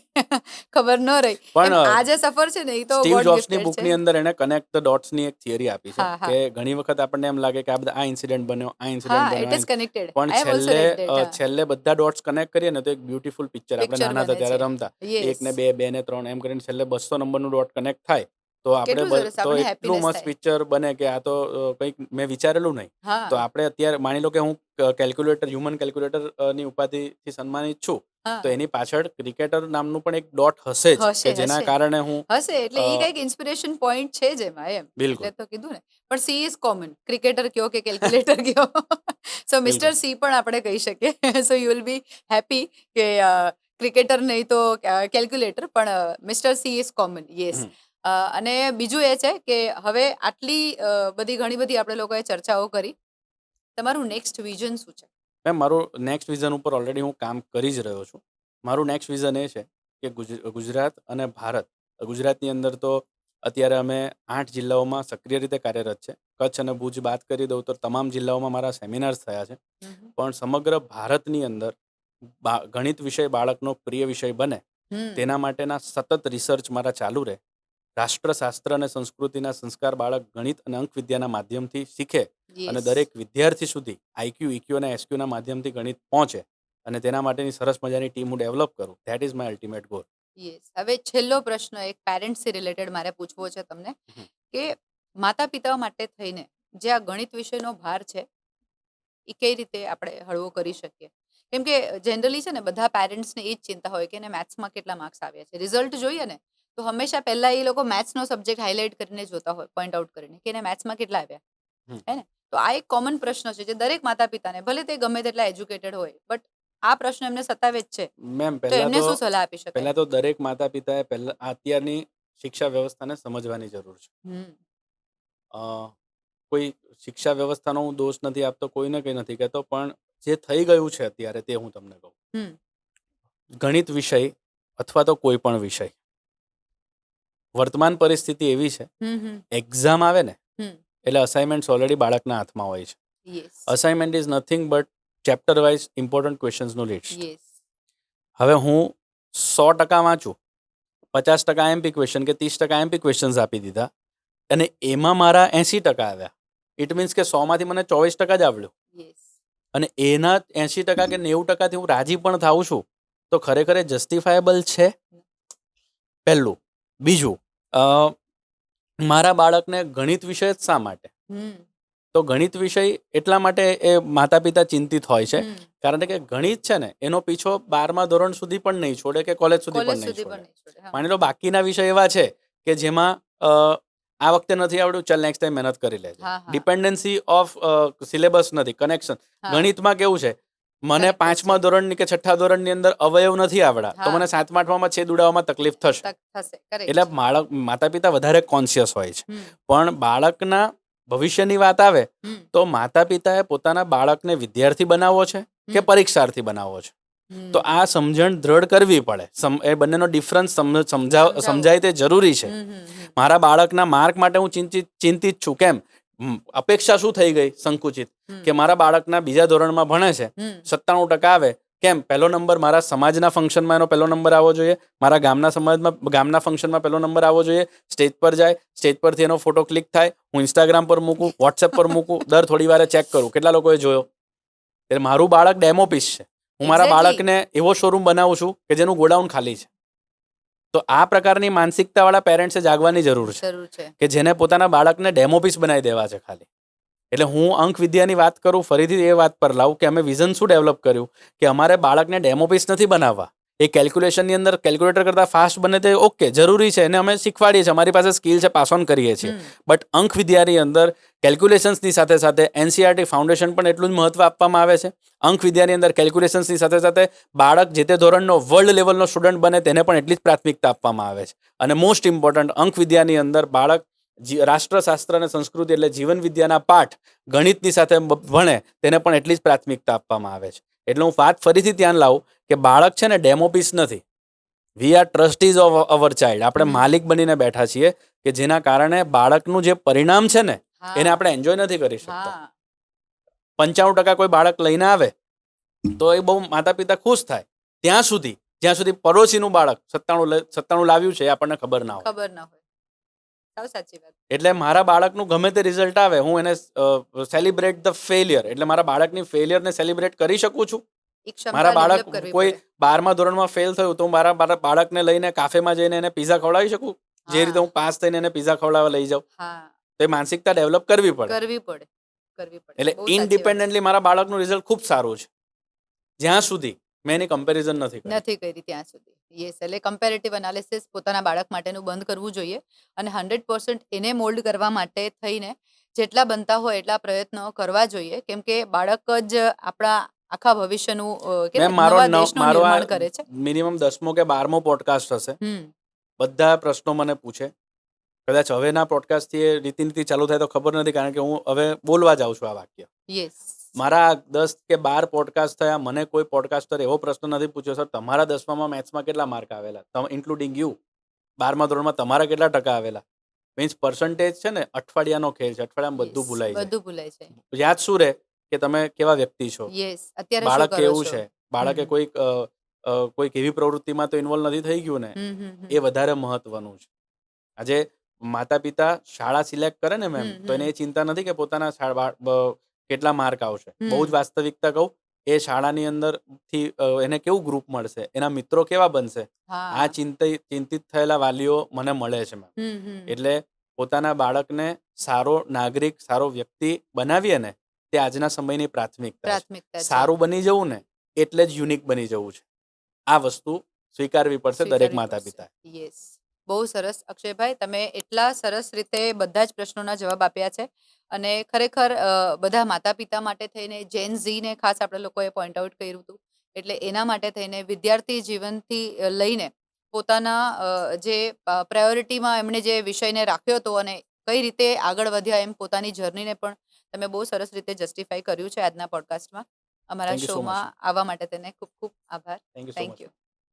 ખબર ન રહી. એમ પણ આ જે સફર છે ને એ તો સ્ટીવ ગોડ જોબ્સની ગિફ્ટેડ છે. બુકની અંદર એણે કનેક્ટ ધ ડોટ્સની એક થિયરી આપી છે હા, હા, કે ઘણી વખત આપણને એમ લાગે કે આ ઇન્સિડન્ટ બન્યો, આ ઇન્સિડન્ટ હા, બન્યો, ઇટ ઇઝ કનેક્ટેડ. પણ I have also read that. હા, છેલ્લે બધા ડોટ્સ કનેક્ટ કરીએ ને તો એક બ્યુટીફુલ પિક્ચર. આપણે પિક્ચર નાના હતા બને ત્યારે છે. રમતા, યસ. 1 ને 2, 2 ને 3 એમ કરીને છેલ્લે 200 નંબરનું ડોટ કનેક્ટ થાય તો કેટલું સરસ, તો આપણને એટલું હેપીનેસ મસ્ત થાય. પિક્ચર બને કે આ તો કંઈક મેં વિચારેલું નહીં. તો હા, આપણે અત્યારે માની લો કે હું હ્યુમન કેલ્ક્યુલેટરની ઉપાધિથી સન્માનિત છું, તો હા, એની પાછળ ક્રિકેટર નામનું પણ એક ડોટ હશે જ હશે, કે જેના હશે. કારણે હું હશે, એટલે એ કંઈક ઇન્સ્પિરેશન પોઈન્ટ છે જ એમાં એમ. એટલે બિલકુલ તો કીધું ને. પણ સી ઇઝ કોમન. ક્રિકેટર કયો કે કેલ્ક્યુલેટર કયો. સો મિસ્ટર બિલકુલ સી પણ આપણે કહી શકીએ. So you will be happy કે ક્રિકેટર નહીં તો કેલ્ક્યુલેટર, પણ mister C is common. Yes. Hmm. અને બીજું એ છે કે હવે આટલી ઘણી બધી આપણે લોકોએ ચર્ચાઓ કરી. તમારું નેક્સ્ટ વિઝન શું છે? મેમ, મારું નેક્સ્ટ વિઝન ઉપર ઓલરેડી હું કામ કરી જ રહ્યો છું. મારું નેક્સ્ટ વિઝન એ છે કે ગુજરાત અને ભારત, ગુજરાતની અંદર તો અત્યારે અમે 8 જિલ્લાઓમાં સક્રિય રીતે કાર્યરત છે. કચ્છ અને ભુજ બાદ કરી દઉં તો તમામ જિલ્લાઓમાં મારા સેમિનાર્સ થયા છે. પણ સમગ્ર ભારતની અંદર ગણિત વિષય બાળકનો પ્રિય વિષય બને તેના માટેના સતત રિસર્ચ મારા ચાલુ રહે. રાષ્ટ્રશાસ્ત્ર અને સંસ્કૃતિના સંસ્કાર બાળક ગણિત અને અંક વિદ્યાના માધ્યમથી શીખે અને યસ. દરેક વિદ્યાર્થી સુધી આઈક્યુ, ઇક્યુ અને એસક્યુના માધ્યમથી ગણિત પહોંચે અને તેના માટેની સરસ મજાની ટીમ હું ડેવલપ કરું. That is my ultimate goal. Yes. હવે છેલ્લો પ્રશ્ન એક પેરેન્ટ્સથી રિલેટેડ મારે પૂછવો છે તમને કે માતા પિતા માટે થઈને જે આ ગણિત વિષયનો ભાર છે એ કઈ રીતે આપણે હળવો કરી શકીએ? કેમ કે જનરલી છે ને બધા પેરેન્ટ્સને એ જ ચિંતા હોય કે એને મેથ્સમાં કેટલા માર્ક્સ આવ્યા છે. રિઝલ્ટ જોઈએ ને તો હંમેશા પહેલા એ લોકો મેથ્સનો સબ્જેક્ટ હાઇલાઇટ કરીને જોતા હોય, પોઈન્ટ આઉટ કરીને કે એને મેથ્સમાં કેટલા આવ્યા. હે ને? તો આ એક કોમન પ્રશ્ન છે જે દરેક માતા પિતાને, ભલે તે ગમે તેટલા એજ્યુકેટેડ હોય, બટ આ પ્રશ્ન એમને સતાવે જ છે. મેમ, તો એમને શું સલાહ આપી શકાય? પહેલાં તો દરેક માતા પિતાએ અત્યારની શિક્ષા વ્યવસ્થાને સમજવાની જરૂર છે. હમ. અ, કોઈ શિક્ષા વ્યવસ્થાનો હું દોષ નથી આપતો, કોઈને કંઈ નથી કહેતો, પણ જે થઈ ગયું છે અત્યારે તે હું તમને કહું. હમ ગણિત વિષય અથવા તો કોઈ પણ વિષય, વર્તમાન પરિસ્થિતિ એવી છે, હમ હમ એક્ઝામ આવે ને હમ એટલે અસાઇનમેન્ટ્સ ઓલરેડી બાળકના હાથમાં હોય છે. Yes assignment is nothing but chapter wise important ક્વેશ્ચન્સનું લિસ્ટ. યસ હવે હું 100% વાંચું, 50% એમપી ક્વેશ્ચન કે 30% એમપી ક્વેશ્ચન્સ આપી દીધા અને એમાં મારા 80% આવ્યા, ઇટ મીન્સ કે 100માંથી મને 24% જ આવડ્યું યસ અને એના 80% કે 90%થી હું રાજી પણ થાઉં છું, તો ખરેખર એ જસ્ટિફાયેબલ છે? પહેલું. બીજું, મારા બાળકને ગણિત વિષય જ શા માટે? હમ તો ગણિત વિષય એટલા માટે એ માતા પિતા ચિંતિત હોય છે, હમ કારણ કે ગણિત છે ને એનો પીછો 12મા ધોરણ સુધી પણ નહીં છોડે કે કોલેજ સુધી કોલેજ પણ નહીં સુધી છોડે. પણ નહીં છોડે. હા માની લો બાકીના વિષય એવા છે કે જેમાં આ વખતે નથી આવડ્યું, ચાલ નેક્સ્ટ ટાઈમ મહેનત કરી લેજે. હા હા ડિપેન્ડન્સી ઓફ સિલેબસ નથી, કનેક્શન. હા ગણિતમાં કેવું છે, મને Connected 5મા છે. ધોરણની કે 6થા ધોરણની અંદર અવયવ નથી આવડા, તો હા. મને 7મા 8મામાં છેદ ઉડાવવામાં તકલીફ થશે. થશે કરેક્ટ. એટલે માતા પિતા વધારે કોન્શિયસ હોય છે. હમ પણ બાળકના ભવિષ્યની વાત આવે હમ તો માતા પિતાએ પોતાના બાળકને વિદ્યાર્થી બનાવવો છે કે હમ. પરીક્ષાર્થી બનાવવો છે, હમ. તો આ સમજણ દ્રઢ કરવી પડે. એ બંનેનો ડિફરન્સ સમજાવવો. સમજાય તે જરૂરી છે. હમ હમ હમ મારા બાળકના માર્ક માટે હું ચિંતિત છું. કેમ? અપેક્ષા શું થઈ ગઈ સંકુચિત હમ. કે મારા બાળકના બીજા ધોરણમાં ભણે છે, હમ 97% આવે. કેમ? પહેલો નંબર મારા સમાજના ફંક્શનમાં એનો પહેલો નંબર આવવો જોઈએ, મારા ગામના ફંક્શનમાં પહેલો નંબર આવવો જોઈએ. સ્ટેજ પર જાય, સ્ટેજ પરથી એનો ફોટો ક્લિક થાય, હું ઇન્સ્ટાગ્રામ પર મૂકું, વોટ્સએપ પર મૂકું, દર થોડી વારે ચેક કરું કેટલા લોકોએ જોયો. એટલે મારું બાળક ડેમો પીસ છે. હું મારા Exactly. બાળકને એવો શોરૂમ બનાવું છું કે જેનું ગોડાઉન ખાલી છે. તો આ પ્રકારની માનસિકતાવાળા પેરેન્ટ્સે જાગવાની જરૂર છે જરૂર છે. કે જેને પોતાના બાળકને ડેમો પીસ બનાવી દેવા છે ખાલી. એટલે હું અંક વિદ્યાની વાત કરું, ફરીથી એ વાત પર લાવું કે અમે વિઝન શું ડેવલપ કર્યું કે અમારે બાળકને ડેમો પીસ નથી બનાવવા. એ કેલ્ક્યુલેશનની અંદર કેલ્ક્યુલેટર કરતાં ફાસ્ટ બને તે ઓકે, જરૂરી છે, એને અમે શીખવાડીએ છીએ, અમારી પાસે સ્કિલ છે, પાસ ઓન કરીએ છીએ. બટ અંક વિદ્યાની અંદર કેલ્ક્યુલેશન્સની સાથે સાથે એનસીઆરટી ફાઉન્ડેશન પણ એટલું જ મહત્વ આપવામાં આવે છે. અંક વિદ્યાની અંદર કેલ્ક્યુલેશન્સની સાથે સાથે બાળક જે તે ધોરણનો વર્લ્ડ લેવલનો સ્ટુડન્ટ બને તેને પણ એટલી જ પ્રાથમિકતા આપવામાં આવે છે. અને મોસ્ટ ઇમ્પોર્ટન્ટ, અંક વિદ્યાની અંદર બાળક રાષ્ટ્રશાસ્ત્ર અને સંસ્કૃતિ એટલે જીવન વિદ્યાના પાઠ ગણિતની સાથે ભણે તેને પણ એટલી જ પ્રાથમિકતા આપવામાં આવે છે. એટલે હું વાત ફરીથી ધ્યાન લાવું કે બાળક છે ને ડેમો પીસ નથી. We are trustees of our child. આપણે માલિક બનીને બેઠા છીએ કે જેના કારણે બાળકનું જે પરિણામ છે ને એને આપણે એન્જોય નથી કરી શકતા. 95% કોઈ બાળક લઈને આવે તો એ બહુ માતા પિતા ખુશ થાય જ્યાં સુધી પડોશીનું બાળક 97 લાવ્યું છે એ આપણને ખબર ના હોય. સાવ સાચી વાત. એટલે મારા બાળકનું ગમે તે રિઝલ્ટ આવે, હું એને સેલિબ્રેટ ધ ફેલિયર, એટલે મારા બાળકની ફેલિયરને સેલિબ્રેટ કરી શકું છું. મારા બાળક કોઈ 12મા ધોરણમાં ફેલ થયું તો મારા બાળકને લઈને કાફેમાં જઈને એને પીઝા ખવડાવી શકું, જે રીતે હું પાસ થઈને એને પીઝા ખવડાવવા લઈ જાઉં. તો એ માનસિકતા ડેવલપ કરવી પડે. એટલે ઇનડિપેન્ડન્ટલી મારા બાળકનું રિઝલ્ટ ખૂબ સારું છે જ્યાં સુધી મેં એની કમ્પેરિઝન નથી કરી ત્યાં સુધી. યસ, એટલે કમ્પેરેટિવ એનાલિસિસ પોતાના બાળક માટેનું બંધ કરવું જોઈએ અને 100% એને મોલ્ડ કરવા માટે થઈને જેટલા બનતા હોય એટલા પ્રયત્નો કરવા જોઈએ, કેમ કે બાળક જ આપણા આખા ભવિષ્યનું નવા દેશનું નિર્માણ કરે છે. મિનિમમ 10મો કે 12મો પોડકાસ્ટ હશે. બધા પ્રશ્નો મને પૂછે. કદાચ હવેના પોડકાસ્ટથી એ રીતિ ચાલુ થાય તો ખબર નથી, કારણ કે હું હવે બોલવા જાઉં છું આ વાક્ય. યસ. મારા 10 કે 12 પોડકાસ્ટ થયા, મને કોઈ પોડકાસ્ટર એવો પ્રશ્ન નથી પૂછ્યો, સર તમારા 10મામાં મેથ્સમાં કેટલા માર્ક આવેલા, ઇન્ક્લુડિંગ યુ. 12મા ધોરણમાં તમારા કેટલા ટકા આવેલા. મીન્સ પર્સન્ટેજ છે ને અઠવાડિયાનો ખેલ છે, અઠવાડિયામાં બધું ભૂલાઈ જાય. યાદ શું રહે કે તમે કેવા વ્યક્તિ છો, બાળક કેવું છે, બાળકે કોઈક એવી પ્રવૃત્તિમાં તો ઇન્વોલ્વ નથી થઈ ગયું ને, એ વધારે મહત્વનું છે. આજે માતા પિતા શાળા સિલેક્ટ કરે ને મેમ, તો એને એ ચિંતા નથી કે પોતાના કેટલા માર્ક આવશે. બહુ જ વાસ્તવિકતા કહું, એ શાળાની અંદરથી એને કેવું ગ્રુપ મળશે, એના મિત્રો કેવા બનશે, આ ચિંતિત થયેલા વાલીઓ મને મળે છે મેમ. એટલે પોતાના બાળકને સારો નાગરિક, સારો વ્યક્તિ બનાવીએ ને તે આજના સમયની પ્રાથમિકતા છે. સારું બની જવું ને એટલે જ યુનિક બની જવું છે. આ વસ્તુ સ્વીકારવી પડશે દરેક માતા પિતા. યસ, બહુ સરસ અક્ષયભાઈ, તમે એટલા સરસ રીતે બધા જ પ્રશ્નોના જવાબ આપ્યા છે અને ખરેખર બધા માતા પિતા માટે થઈને જેન ઝીને ખાસ આપણે લોકોએ પોઈન્ટ આઉટ કર્યું હતું. એટલે એના માટે થઈને વિદ્યાર્થી જીવનથી લઈને પોતાના જે પ્રાયોરિટીમાં એમણે જે વિષયને રાખ્યો હતો અને કઈ રીતે આગળ વધ્યા એમ પોતાની જર્નીને પણ તમે બહુ સરસ રીતે જસ્ટિફાઈ કર્યું છે આજના પોડકાસ્ટમાં. અમારા Thank you so much. શોમાં આવવા માટે તેને ખૂબ ખૂબ આભાર. Thank you so thank much. You.